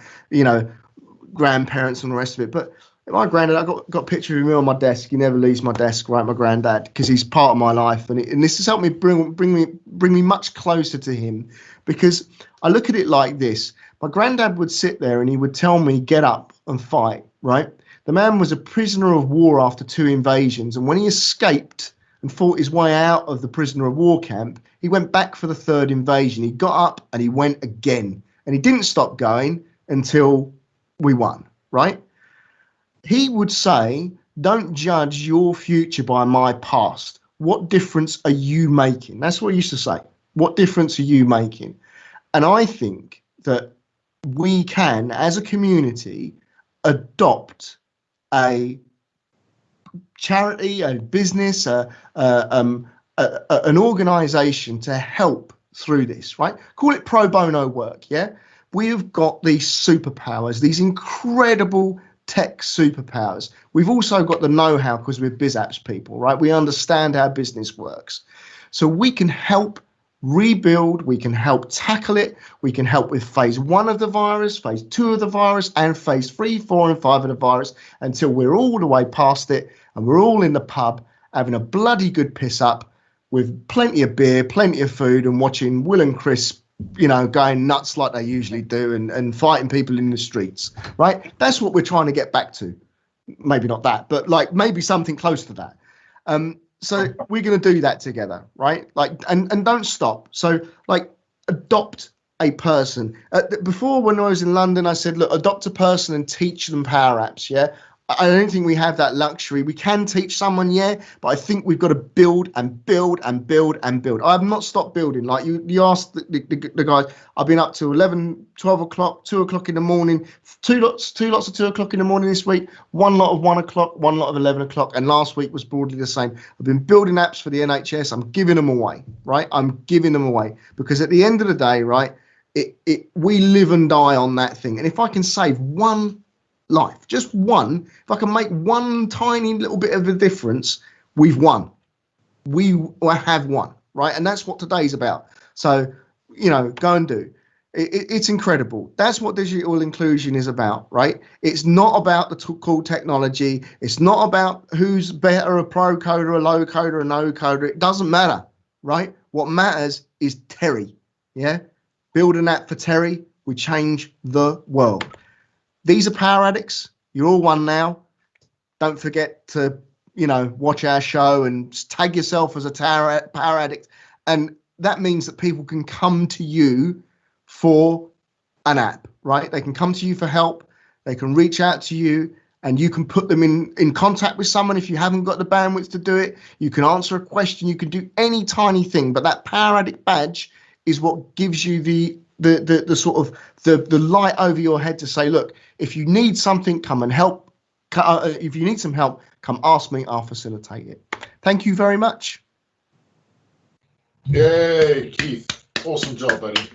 Speaker 8: grandparents and the rest of it. But my granddad, I got a picture of him on my desk. He never leaves my desk, right? My granddad, because he's part of my life, and this has helped me bring me much closer to him, because I look at it like this. My granddad would sit there and he would tell me, get up and fight, right? The man was a prisoner of war after 2 invasions, and when he escaped and fought his way out of the prisoner of war camp, he went back for the 3rd invasion. He got up and he went again, and he didn't stop going until we won, right? He would say, don't judge your future by my past. What difference are you making? That's what he used to say. What difference are you making? And I think that we can, as a community, adopt a charity, a business, an organization to help through this, right? Call it pro bono work, yeah? We have got these superpowers, these incredible tech superpowers. We've also got the know-how, because we're BizApps people, right? We understand how business works. So we can help rebuild, we can help tackle it, we can help with phase 1 of the virus, phase 2 of the virus, and phase 3, 4, and 5 of the virus, until we're all the way past it, and we're all in the pub having a bloody good piss up with plenty of beer, plenty of food, and watching Will and Chris, going nuts like they usually do, and fighting people in the streets, right? That's what we're trying to get back to. Maybe not that, but like maybe something close to that. So we're going to do that together, right? Like, and don't stop. So like, adopt a person. Before, when I was in London, I said, look, adopt a person and teach them Power Apps. Yeah, I don't think we have that luxury. We can teach someone, yeah, but I think we've got to build and build and build and build. I have not stopped building. Like you asked the guys, I've been up to 11, 12 o'clock, 2 o'clock in the morning, two lots of 2 o'clock in the morning this week, one lot of 1 o'clock, one lot of 11 o'clock, and last week was broadly the same. I've been building apps for the NHS. I'm giving them away, right? I'm giving them away because at the end of the day, right, we live and die on that thing. And if I can save one life, just one, if I can make one tiny little bit of a difference, we've won. We have won, right? And that's what today's about. So, you know, go and do. It's incredible. That's what digital inclusion is about, right? It's not about the cool technology. It's not about who's better, a pro coder, a low coder, a no coder. It doesn't matter, right? What matters is Terry, yeah? Build an app for Terry. We change the world. These are Power Addicts. You're all one now. Don't forget to, you know, watch our show and tag yourself as a Power Addict. And that means that people can come to you for an app, right? They can come to you for help. They can reach out to you and you can put them in contact with someone if you haven't got the bandwidth to do it. You can answer a question. You can do any tiny thing. But that Power Addict badge is what gives you the sort of the light over your head to say, look, if you need something, come and help. If you need some help, come ask me. I'll facilitate it. Thank you very much.
Speaker 1: Yay, Keith. Awesome job, buddy.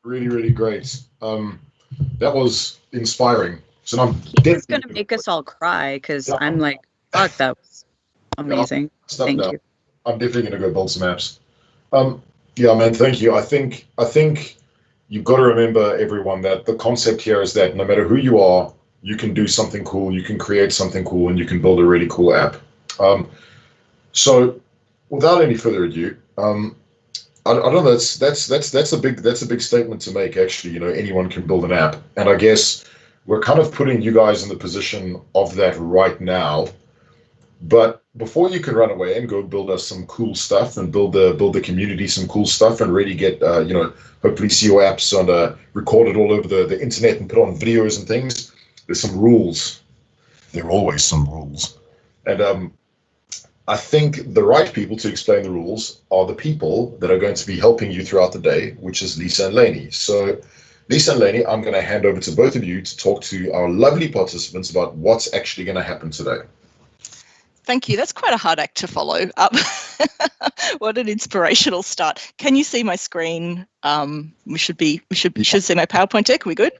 Speaker 1: Really, really great. That was inspiring. So I'm
Speaker 5: It's going to make us all cry because I'm like, fuck, that was amazing. Thank you.
Speaker 1: I'm definitely going to go build some apps. Yeah, man, thank you. I think you've got to remember, everyone, that the concept here is that no matter who you are, you can do something cool, you can create something cool, and you can build a really cool app. So without any further ado, I don't know, that's a big statement to make, actually. You know, anyone can build an app. And I guess we're kind of putting you guys in the position of that right now. But before you can run away and go build us some cool stuff and build the community some cool stuff and really get, you know, hopefully see your apps on recorded all over the internet and put on videos and things, there's some rules. There are always some rules. And I think the right people to explain the rules are the people that are going to be helping you throughout the day, which is Lisa and Lainey. So Lisa and Lainey, I'm going to hand over to both of you to talk to our lovely participants about what's actually going to happen today.
Speaker 7: Thank you. That's quite a hard act to follow up. What an inspirational start. Can you see my screen? We should see my PowerPoint deck. Are we good?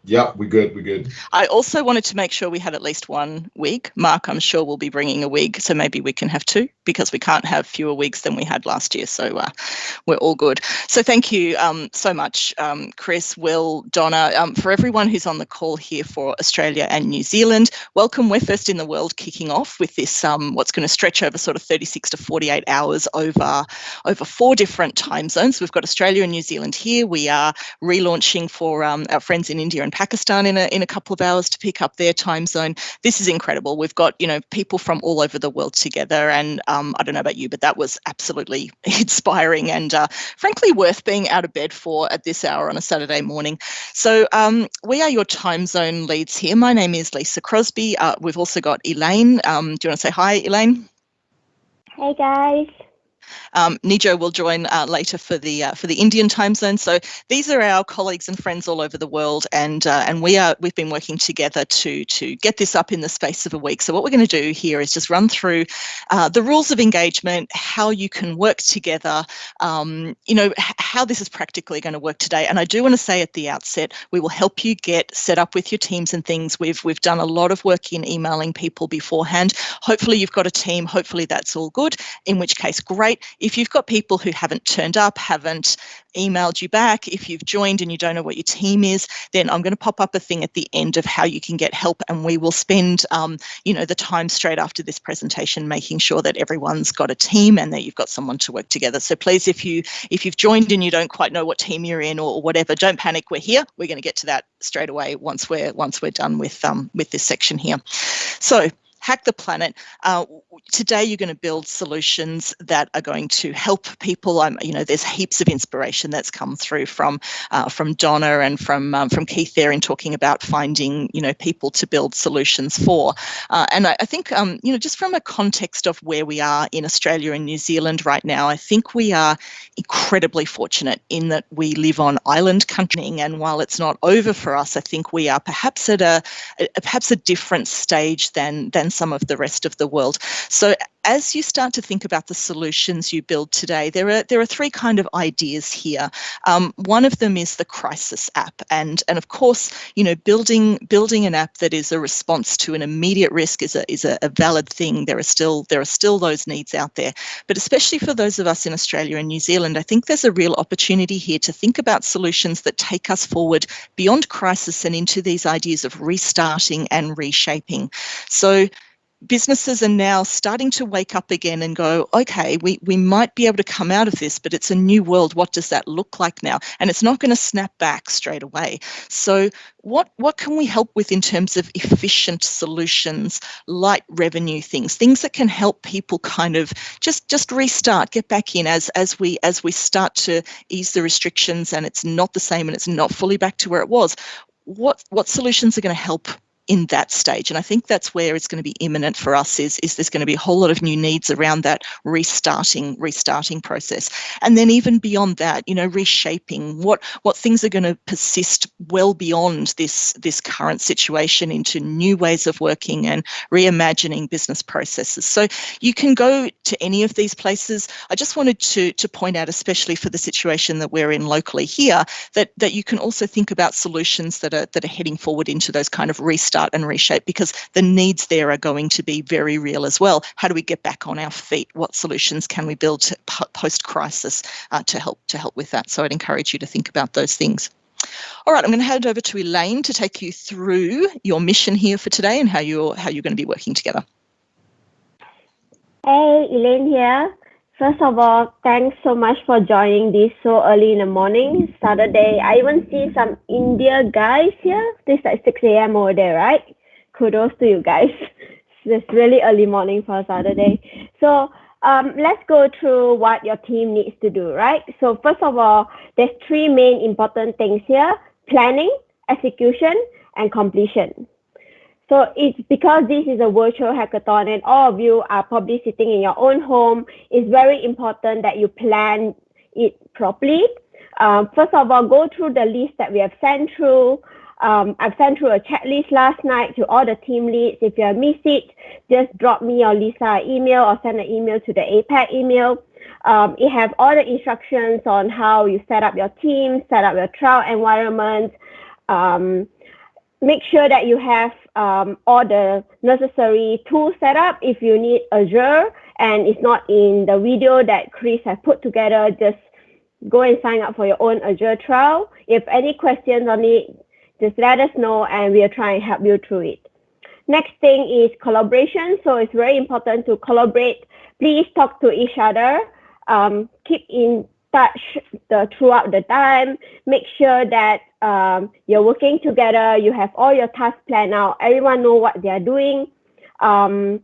Speaker 1: Yeah, we're good.
Speaker 7: I also wanted to make sure we had at least one wig. Mark, I'm sure, will be bringing a wig, so maybe we can have two because we can't have fewer wigs than we had last year. So we're all good. So thank you so much, Chris, Will, Donna. For everyone who's on the call here for Australia and New Zealand, welcome. We're first in the world kicking off with this, what's going to stretch over sort of 36 to 48 hours over 4 different time zones. We've got Australia and New Zealand here. We are relaunching for our friends in India and Pakistan in a couple of hours to pick up their time zone. This is incredible. We've got, you know, people from all over the world together, and I don't know about you, but that was absolutely inspiring and frankly worth being out of bed for at this hour on a Saturday morning. So we are your time zone leads here. My name is Lisa Crosby. We've also got Elaine. Do you want to say hi, Elaine?
Speaker 9: Hey guys.
Speaker 7: Nijo will join later for the Indian time zone. So these are our colleagues and friends all over the world, and we've been working together to get this up in the space of a week. So what we're going to do here is just run through the rules of engagement, how you can work together, you know, how this is practically going to work today. And I do want to say at the outset, we will help you get set up with your teams and things. We've done a lot of work in emailing people beforehand. Hopefully you've got a team. Hopefully that's all good, in which case, great. If you've got people who haven't turned up, haven't emailed you back, if you've joined and you don't know what your team is, then I'm going to pop up a thing at the end of how you can get help, and we will spend you know, the time straight after this presentation making sure that everyone's got a team and that you've got someone to work together. So please, if you've joined and you don't quite know what team you're in or whatever, don't panic. We're here. We're going to get to that straight away once we're done with this section here. So Hack the Planet. Today, you're going to build solutions that are going to help people. There's heaps of inspiration that's come through from Donna and from Keith there in talking about finding people to build solutions for. And I think just from a context of where we are in Australia and New Zealand right now, I think we are incredibly fortunate in that we live on island country, and while it's not over for us, I think we are perhaps at a different stage than some of the rest of the world. So as you start to think about the solutions you build today, there are three kind of ideas here. One of them is the crisis app, and of course, building an app that is a response to an immediate risk is a valid thing. There are still those needs out there, but especially for those of us in Australia and New Zealand, I think there's a real opportunity here to think about solutions that take us forward beyond crisis and into these ideas of restarting and reshaping. So businesses are now starting to wake up again and go, okay, we might be able to come out of this, but it's a new world. What does that look like now? And it's not going to snap back straight away. So what can we help with in terms of efficient solutions, light revenue things that can help people kind of just restart, get back in as we start to ease the restrictions and it's not the same and it's not fully back to where it was? What solutions are going to help in that stage? And I think that's where it's going to be imminent for us is there's going to be a whole lot of new needs around that restarting process. And then even beyond that, reshaping what things are going to persist well beyond this current situation into new ways of working and reimagining business processes. So you can go to any of these places. I just wanted to point out, especially for the situation that we're in locally here, that you can also think about solutions that are heading forward into those kind of restart and reshape, because the needs there are going to be very real as well. How do we get back on our feet? What solutions can we build post-crisis to help with that? So I'd encourage you to think about those things. All right, I'm going to hand over to Elaine to take you through your mission here for today and how you're going to be working together.
Speaker 9: Hey, Elaine here. First of all, thanks so much for joining this so early in the morning, Saturday. I even see some India guys here. This is like 6 a.m. over there, right? Kudos to you guys. It's really early morning for Saturday. So let's go through what your team needs to do, right? So first of all, there's three main important things here: planning, execution, and completion. So it's because this is a virtual hackathon and all of you are probably sitting in your own home, it's very important that you plan it properly. First of all, go through the list that we have sent through. I've sent through a checklist last night to all the team leads. If you have missed it, just drop me or Lisa an email or send an email to the APAC email. It has all the instructions on how you set up your team, set up your trial environment. Make sure that you have all the necessary tools set up. If you need Azure and it's not in the video that Chris has put together, just go and sign up for your own Azure trial. If any questions on it, just let us know and we'll try and help you through it. Next thing is collaboration. So it's very important to collaborate. Please talk to each other. Keep in touch throughout the time. Make sure that you're working together. You have all your tasks planned out. Everyone know what they're doing. Don't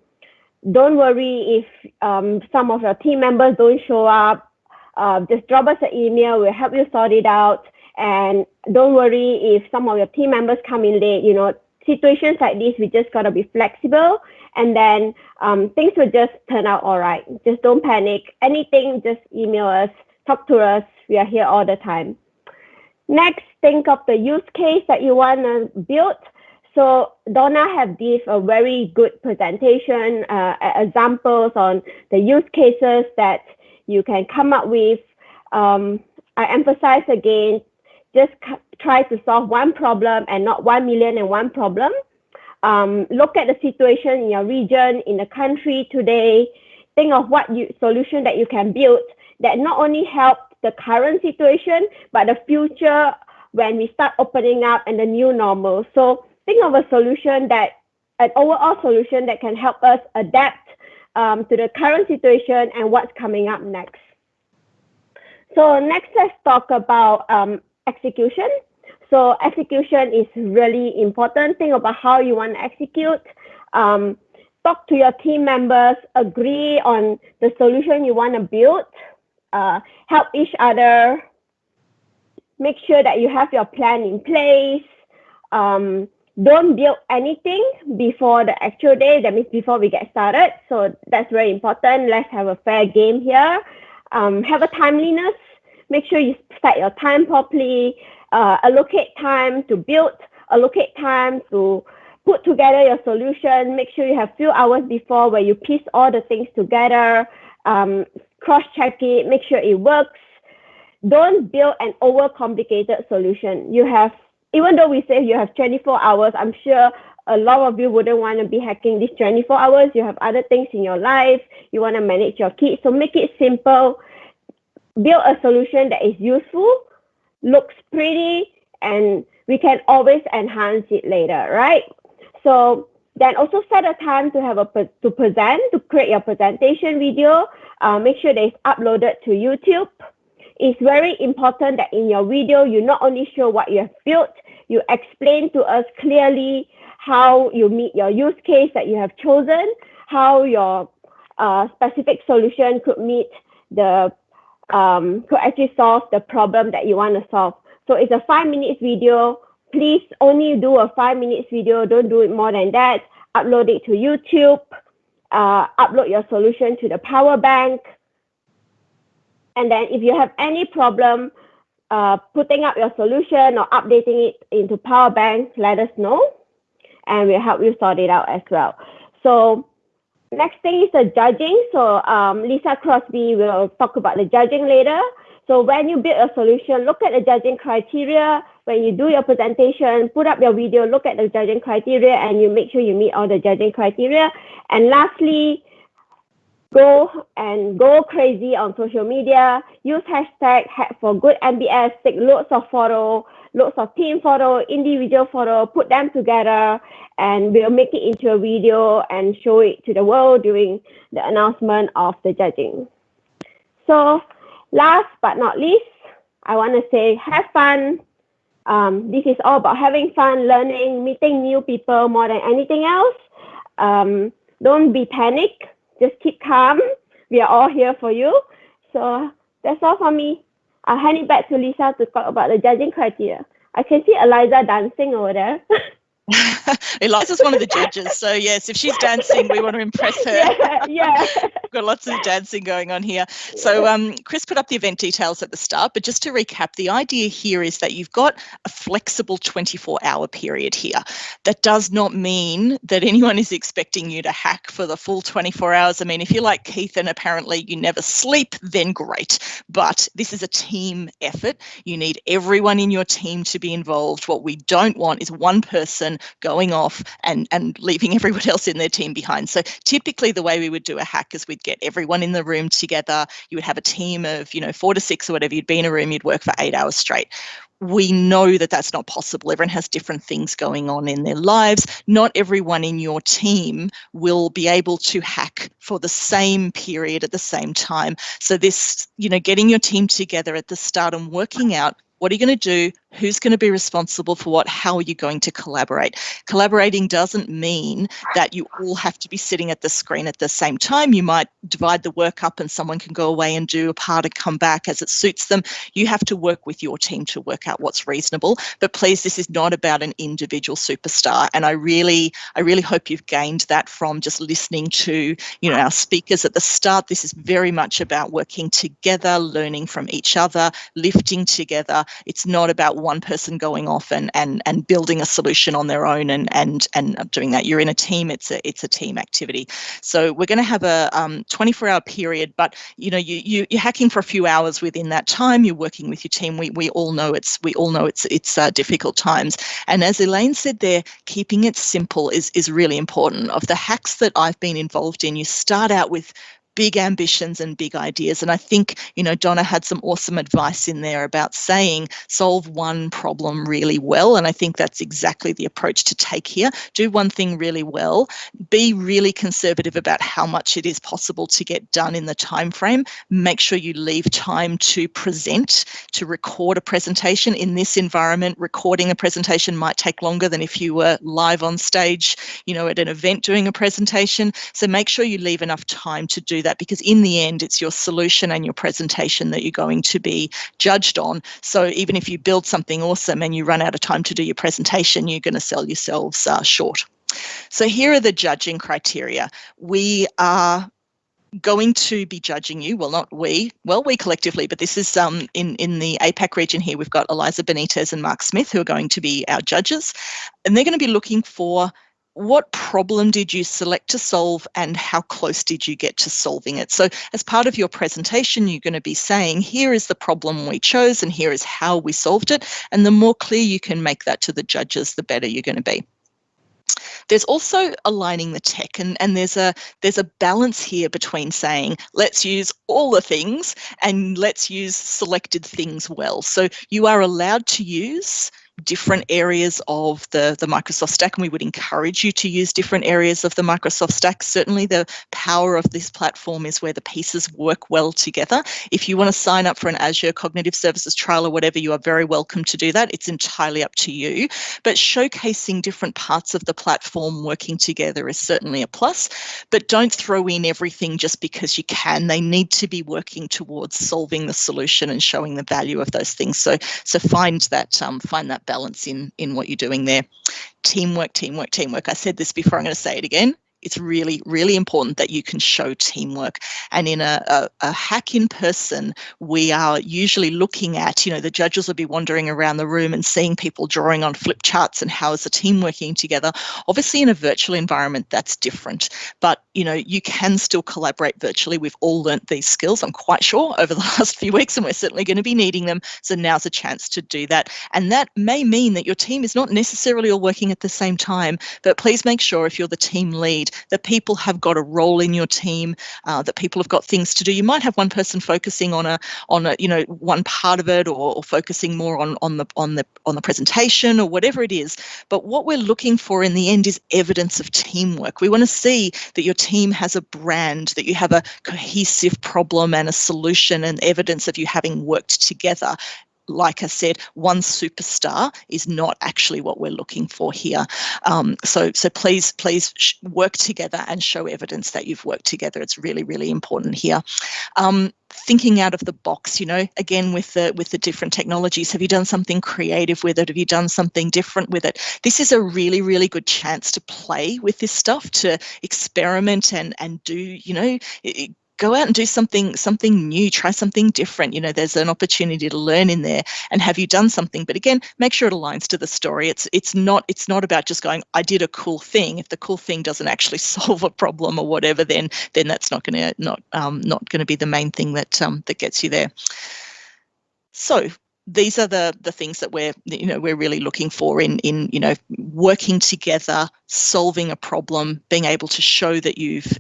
Speaker 9: worry if some of your team members don't show up. Just drop us an email. We'll help you sort it out. And don't worry if some of your team members come in late. Situations like this, we just gotta be flexible, and then things will just turn out all right. Just don't panic. Anything, just email us, talk to us. We are here all the time. Next, think of the use case that you want to build. So Donna have this a very good presentation, examples on the use cases that you can come up with. I emphasize again, just try to solve one problem and not 1,000,001 problem. Look at the situation in your region, in the country today. Think of what solution that you can build that not only help the current situation, but the future when we start opening up and the new normal. So think of a solution an overall solution that can help us adapt to the current situation and what's coming up next. So next, let's talk about execution. So execution is really important. Think about how you want to execute. talk to your team members, agree on the solution you want to build, help each other, make sure that you have your plan in place. Don't build anything before the actual day, that means before we get started. So that's very important. Let's have a fair game here. Have a timeliness. Make sure you set your time properly. Allocate time to build, allocate time to put together your solution. Make sure you have few hours before where you piece all the things together, cross-check it, make sure it works. Don't build an overcomplicated solution. You have, even though we say you have 24 hours, I'm sure a lot of you wouldn't want to be hacking these 24 hours. You have other things in your life. You want to manage your kids. So make it simple. Build a solution that is useful, looks pretty, and we can always enhance it later, right? So then also set a time to to present, to create your presentation video. Make sure that it's uploaded to YouTube. It's very important that in your video, you not only show what you have built, you explain to us clearly how you meet your use case that you have chosen, how your specific solution could meet the, could actually solve the problem that you want to solve. So it's a 5 minutes video. Please only do a 5 minutes video. Don't do it more than that. Upload it to YouTube. Upload your solution to the power bank. And then if you have any problem putting up your solution or updating it into power bank, let us know and we'll help you sort it out as well. So next thing is the judging. So Lisa Crosby will talk about the judging later. So when you build a solution, look at the judging criteria. When you do your presentation, put up your video, look at the judging criteria, and you make sure you meet all the judging criteria. And lastly, go crazy on social media. Use hashtag HACK4GOOD Mbas. Take loads of photos, loads of team photo, individual photo, put them together, and we'll make it into a video and show it to the world during the announcement of the judging. So last but not least, I want to say have fun. This is all about having fun, learning, meeting new people more than anything else. Don't be panicked. Just keep calm. We are all here for you. So that's all for me. I'll hand it back to Lisa to talk about the judging criteria. I can see Eliza dancing over there.
Speaker 7: Eliza's one of the judges, so yes, if she's dancing, we want to impress her.
Speaker 9: Yeah.
Speaker 7: We've got lots of dancing going on here. So Chris put up the event details at the start, but just to recap, the idea here is that you've got a flexible 24-hour period here. That does not mean that anyone is expecting you to hack for the full 24 hours. I mean, if you're like Keith and apparently you never sleep, then great. But this is a team effort. You need everyone in your team to be involved. What we don't want is one person going off and leaving everyone else in their team behind. So typically the way we would do a hack is we'd get everyone in the room together. You would have a team of, 4 to 6 or whatever. You'd be in a room, you'd work for 8 hours straight. We know that that's not possible. Everyone has different things going on in their lives. Not everyone in your team will be able to hack for the same period at the same time. So this, getting your team together at the start and working out what are you going to do? Who's going to be responsible for what? How are you going to collaborate? Collaborating doesn't mean that you all have to be sitting at the screen at the same time. You might divide the work up and someone can go away and do a part and come back as it suits them. You have to work with your team to work out what's reasonable. But please, this is not about an individual superstar. And I really hope you've gained that from just listening to, our speakers at the start. This is very much about working together, learning from each other, lifting together. It's not about one person going off and building a solution on their own and doing that. You're in a team. It's a team activity. So we're going to have a 24-hour period, but you're hacking for a few hours within that time. You're working with your team. We all know it's difficult times. And as Elaine said there, keeping it simple is really important. Of the hacks that I've been involved in, you start out with big ambitions and big ideas. And I think, you know, Donna had some awesome advice in there about saying solve one problem really well. And I think that's exactly the approach to take here. Do one thing really well, be really conservative about how much it is possible to get done in the time frame. Make sure you leave time to present, to record a presentation. In this environment, recording a presentation might take longer than if you were live on stage, you know, at an event doing a presentation. So make sure you leave enough time to do that, because in the end, it's your solution and your presentation that you're going to be judged on. So even if you build something awesome and you run out of time to do your presentation, you're going to sell yourselves short. So here are the judging criteria. We are going to be judging you. Well, not we. Well, we collectively, but this is in the APAC region here. We've got Eliza Benitez and Mark Smith who are going to be our judges, and they're going to be looking for what problem did you select to solve and how close did you get to solving it. So as part of your presentation, you're going to be saying, here is the problem we chose and here is how we solved it. And the more clear you can make that to the judges, the better you're going to be. There's also aligning the tech, and there's a balance here between saying let's use all the things and let's use selected things well. So you are allowed to use different areas of the Microsoft stack, and we would encourage you to use different areas of the Microsoft stack. Certainly the power of this platform is where the pieces work well together. If you want to sign up for an Azure Cognitive Services trial or whatever, you are very welcome to do that. It's entirely up to you. But showcasing different parts of the platform working together is certainly a plus. But don't throw in everything just because you can. They need to be working towards solving the solution and showing the value of those things. So find that balance in what you're doing there. Teamwork, teamwork, teamwork. I said this before, I'm going to say it again. It's really, really important that you can show teamwork. And in a hack in person, we are usually looking at, you know, the judges will be wandering around the room and seeing people drawing on flip charts and how is the team working together. Obviously, in a virtual environment, that's different. But, you know, you can still collaborate virtually. We've all learnt these skills, I'm quite sure, over the last few weeks, and we're certainly going to be needing them. So now's a chance to do that. And that may mean that your team is not necessarily all working at the same time, but please make sure if you're the team lead that people have got a role in your team, that people have got things to do. You might have one person focusing on a you know, one part of it, or focusing more on the presentation or whatever it is. But what we're looking for in the end is evidence of teamwork. We want to see that your team has a brand, that you have a cohesive problem and a solution, and evidence of you having worked together. Like I said, one superstar is not actually what we're looking for here. So please work together and show evidence that you've worked together. It's really, really important here. Thinking out of the box, you know, again with the different technologies. Have you done something creative with it? Have you done something different with it? This is a really, really good chance to play with this stuff, to experiment and do, you know, go out and do something new, try something different. You know, there's an opportunity to learn in there. And have you done something? But again, make sure it aligns to the story. It's not about just going, I did a cool thing. If the cool thing doesn't actually solve a problem or whatever, then that's not going to be the main thing that gets you there. So these are the things that we're really looking for in you know, working together, solving a problem, being able to show that you've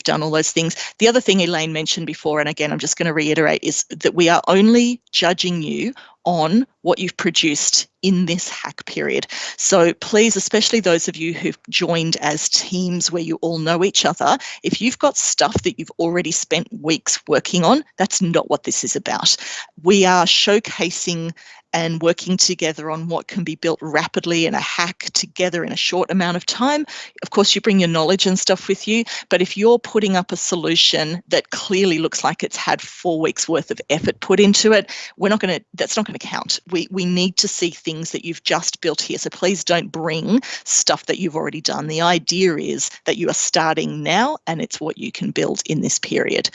Speaker 7: done all those things. The other thing Elaine mentioned before, and again I'm just going to reiterate, is that we are only judging you on what you've produced in this hack period. So please, especially those of you who've joined as teams where you all know each other, if you've got stuff that you've already spent weeks working on, that's not what this is about. We are showcasing and working together on what can be built rapidly in a hack together in a short amount of time. Of course, you bring your knowledge and stuff with you, but if you're putting up a solution that clearly looks like it's had 4 weeks worth of effort put into it, that's not going to count. We need to see things that you've just built here. So please don't bring stuff that you've already done. The idea is that you are starting now and it's what you can build in this period.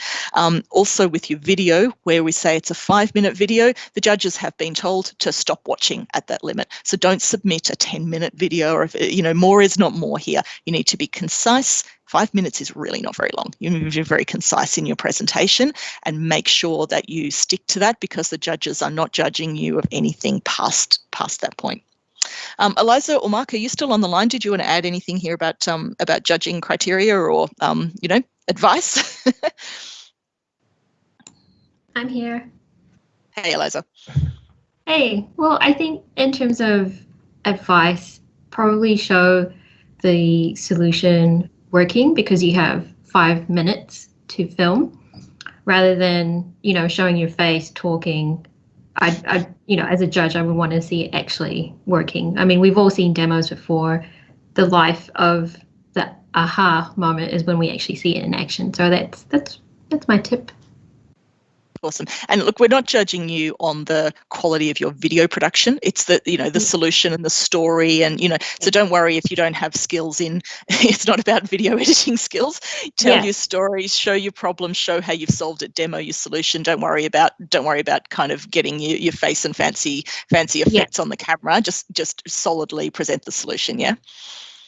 Speaker 7: Also with your video, where we say it's a 5-minute video, the judges have been told to stop watching at that limit. So don't submit a 10-minute video, or, you know, more is not more here. You need to be concise. 5 minutes is really not very long. You need to be very concise in your presentation and make sure that you stick to that, because the judges are not judging you of anything past that point. Eliza or Mark, are you still on the line? Did you want to add anything here about judging criteria or advice?
Speaker 6: I'm here.
Speaker 7: Hey, Eliza.
Speaker 6: Hey, well, I think in terms of advice, probably show the solution working because you have 5 minutes to film rather than, showing your face, talking. I as a judge, I would want to see it actually working. I mean, we've all seen demos before. The life of the aha moment is when we actually see it in action. So that's my tip.
Speaker 7: Awesome. And look, we're not judging you on the quality of your video production. It's the solution and the story, and so don't worry if you don't have skills in. It's not about video editing skills. Tell your stories, show your problems, show how you've solved it, demo your solution. Don't worry about kind of getting your face and fancy effects on the camera. Just solidly present the solution. Yeah.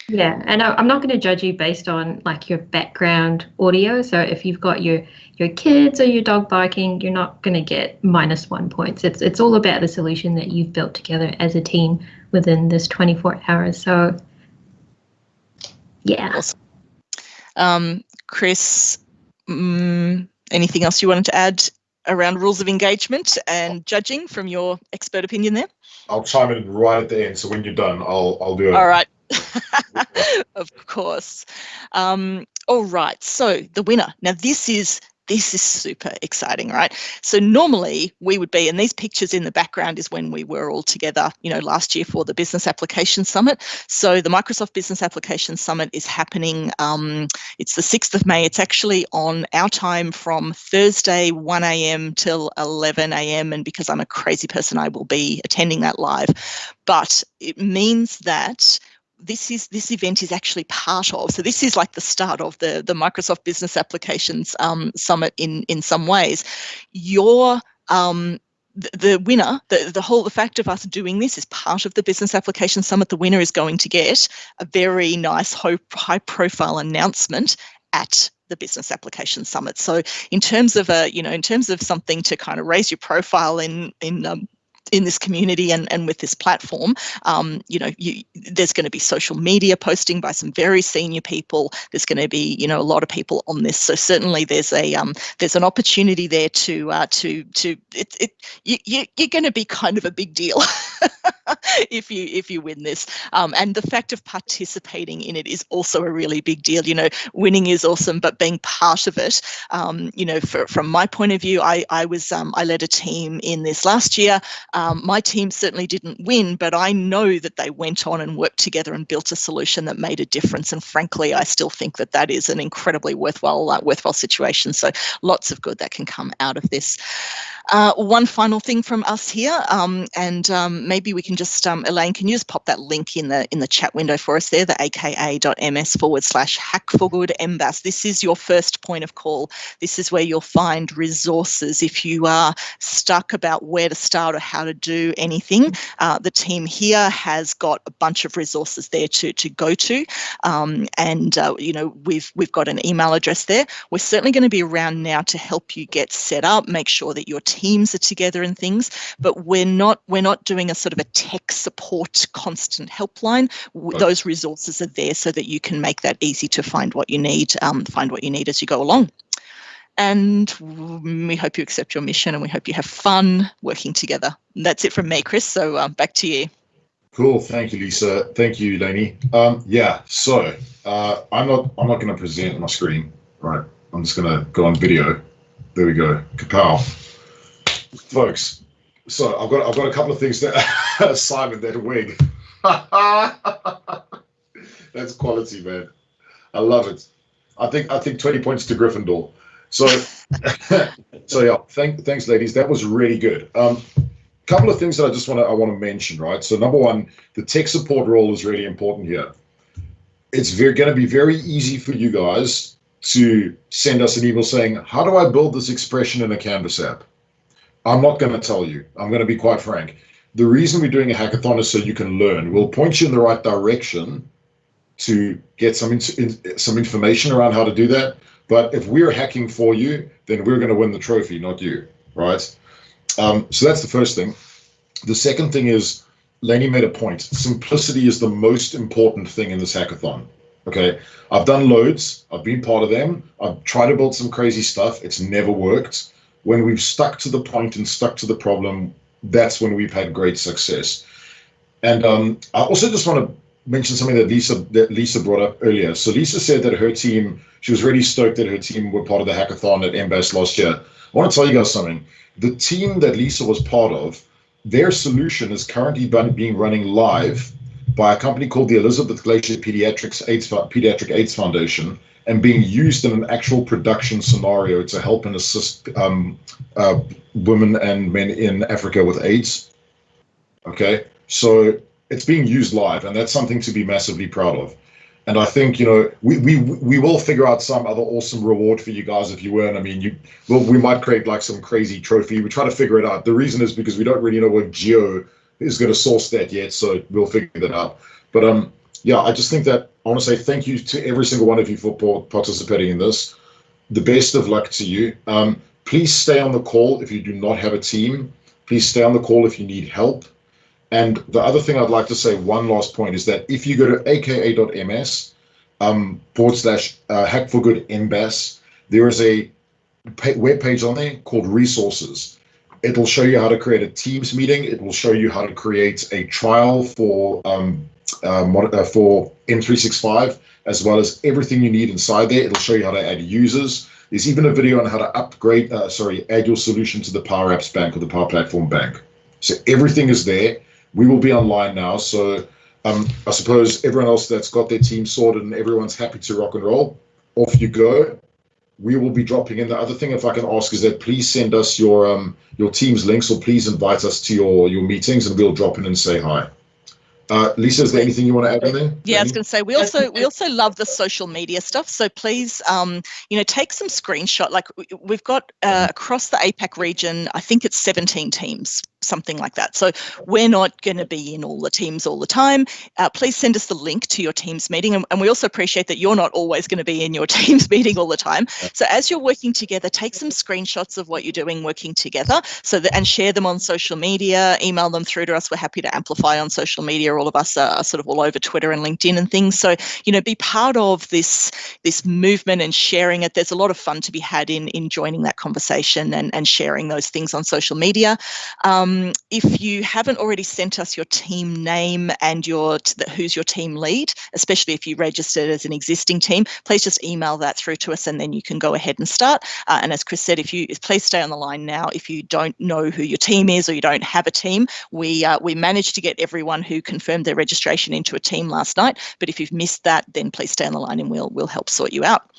Speaker 6: Yeah, and I'm not going to judge you based on like your background audio. So if you've got your kids or your dog barking, you're not going to get -1 points. It's all about the solution that you've built together as a team within this 24 hours. So yeah.
Speaker 7: Awesome. Chris, anything else you wanted to add around rules of engagement and judging from your expert opinion there?
Speaker 1: I'll chime in right at the end. So when you're done, I'll do it.
Speaker 7: All right. Of course. All right. So the winner. Now this is super exciting, right? So normally we would be, and these pictures in the background is when we were all together, last year for the Business Application Summit. So the Microsoft Business Application Summit is happening. It's the 6th of May. It's actually on our time from Thursday 1 a.m. till 11 a.m. And because I'm a crazy person, I will be attending that live. But it means that this event is actually part of, so this is like the start of the Microsoft Business Applications Summit in some ways. The winner, the fact of us doing this is part of the Business Application Summit. The winner is going to get a very nice high profile announcement at the Business Application Summit. So in terms of something to kind of raise your profile in this community and with this platform, there's going to be social media posting by some very senior people. There's going to be, a lot of people on this. So certainly there's an opportunity there you're going to be kind of a big deal if you win this. And the fact of participating in it is also a really big deal. Winning is awesome, but being part of it, from my point of view, I led a team in this last year. My team certainly didn't win, but I know that they went on and worked together and built a solution that made a difference. And frankly, I still think that is an incredibly worthwhile situation. So lots of good that can come out of this. One final thing from us here, and maybe we can just, Elaine, can you just pop that link in the chat window for us there, the aka.ms/HACK4GOOD Mbas. This is your first point of call. This is where you'll find resources. If you are stuck about where to start or how to do anything, the team here has got a bunch of resources there to go to. We've got an email address there. We're certainly going to be around now to help you get set up, make sure that your teams are together and things, but we're not doing a sort of a tech support constant helpline. Those resources are there so that you can make that easy to find what you need as you go along. And we hope you accept your mission, and we hope you have fun working together. And that's it from me, Chris. So back to you.
Speaker 1: Cool. Thank you, Lisa. Thank you, Lainey. So I'm not going to present my screen. Right. I'm just going to go on video. There we go. Kapow. Folks, so I've got a couple of things that Simon, that wig. That's quality, man. I love it. I think 20 points to Gryffindor. So yeah, thanks ladies. That was really good. Couple of things that I want to mention, right? So number one, the tech support role is really important here. It's going to be very easy for you guys to send us an email saying, how do I build this expression in a Canvas app? I'm not going to tell you. I'm going to be quite frank. The reason we're doing a hackathon is so you can learn. We'll point you in the right direction to get some information around how to do that. But if we're hacking for you, then we're going to win the trophy, not you, right? So that's the first thing. The second thing is, Lainey made a point. Simplicity is the most important thing in this hackathon. Okay, I've done loads. I've been part of them. I've tried to build some crazy stuff. It's never worked. When we've stuck to the point and stuck to the problem, that's when we've had great success. And I also just want to mention something that Lisa brought up earlier. So Lisa said that her team, she was really stoked that her team were part of the hackathon at Mbas last year. I want to tell you guys something. The team that Lisa was part of, their solution is currently being running live by a company called the Elizabeth Glacier Pediatric AIDS Foundation, and being used in an actual production scenario to help and assist women and men in Africa with AIDS. Okay, so it's being used live, and that's something to be massively proud of. And I think, you know, we will figure out some other awesome reward for you guys if you win. I mean, we might create like some crazy trophy. We try to figure it out. The reason is because we don't really know what Geo is going to source that yet, so we'll figure that out. But yeah, I just think that I want to say thank you to every single one of you for participating in this. The best of luck to you. Please stay on the call if you do not have a team. Please stay on the call if you need help. And the other thing I'd like to say, one last point, is that if you go to aka.ms /hack4good Mbas, there is a web page on there called resources. It will show you how to create a Teams meeting. It will show you how to create a trial for M365, as well as everything you need inside there. It'll show you how to add users. There's even a video on how to add your solution to the Power Apps Bank or the Power Platform Bank. So everything is there. We will be online now. So I suppose everyone else that's got their team sorted and everyone's happy to rock and roll, off you go. We will be dropping in. The other thing, if I can ask, is that please send us your team's links, or please invite us to your meetings, and we'll drop in and say hi. Lisa, is there anything you want to add in there?
Speaker 7: Yeah, I was going to say we also love the social media stuff. So please, you know, take some screenshot. Like we've got across the APAC region, I think it's 17 teams, something like that. So we're not going to be in all the teams all the time. Please send us the link to your team's meeting, and we also appreciate that you're not always going to be in your team's meeting all the time. So as you're working together, take some screenshots of what you're doing working together, and share them on social media. Email them through to us. We're happy to amplify on social media. All of us are sort of all over Twitter and LinkedIn and things. So, you know, be part of this movement and sharing it. There's a lot of fun to be had in joining that conversation and sharing those things on social media. If you haven't already sent us your team name and who's your team lead, especially if you registered as an existing team, please just email that through to us, and then you can go ahead and start. And as Chris said, please stay on the line now. If you don't know who your team is or you don't have a team, we managed to get everyone who confirmed their registration into a team last night. But if you've missed that, then please stay on the line and we'll help sort you out.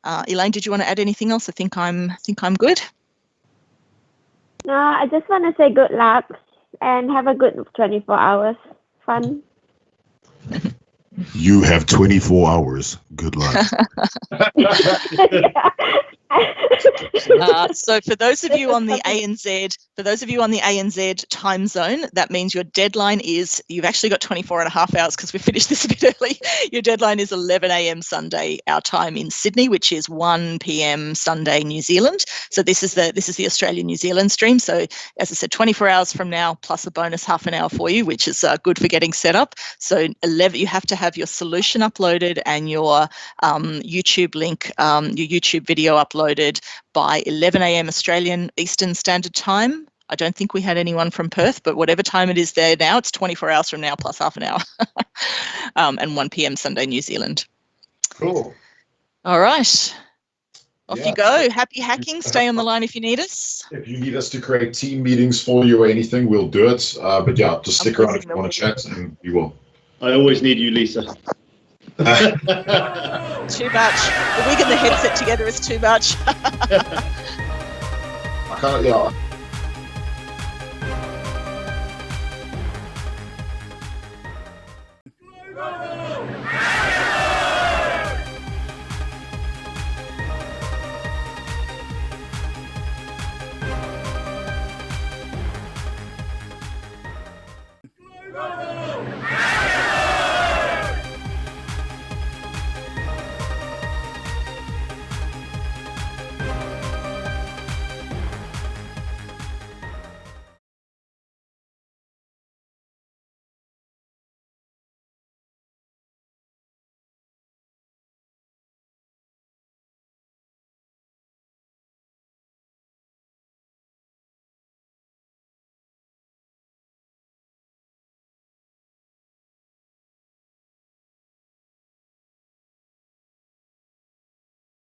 Speaker 7: Elaine, did you want to add anything else? I think I'm good.
Speaker 9: No, I just want to say good luck and have a good 24 hours. Fun.
Speaker 1: You have 24 hours. Good luck.
Speaker 7: So for those of you on the ANZ time zone, that means your deadline is, you've actually got 24 and a half hours because we finished this a bit early. Your deadline is 11 a.m. Sunday, our time in Sydney, which is 1 p.m. Sunday, New Zealand. So this is the Australian New Zealand stream. So as I said, 24 hours from now, plus a bonus half an hour for you, which is good for getting set up. So 11, you have to have your solution uploaded and your YouTube link, your YouTube video uploaded by 11 a.m. Australian Eastern Standard Time. I don't think we had anyone from Perth, but whatever time it is there now, it's 24 hours from now plus half an hour. And 1 p.m. Sunday, New Zealand.
Speaker 1: Cool.
Speaker 7: All right. Off you go. Happy hacking. Stay on the line if you need us.
Speaker 1: If you need us to create team meetings for you or anything, we'll do it. But yeah, just stick around if you want to chat, and we will.
Speaker 3: I always need you, Lisa.
Speaker 7: Too much. The wig and the headset together is too much.
Speaker 1: I can't, yeah.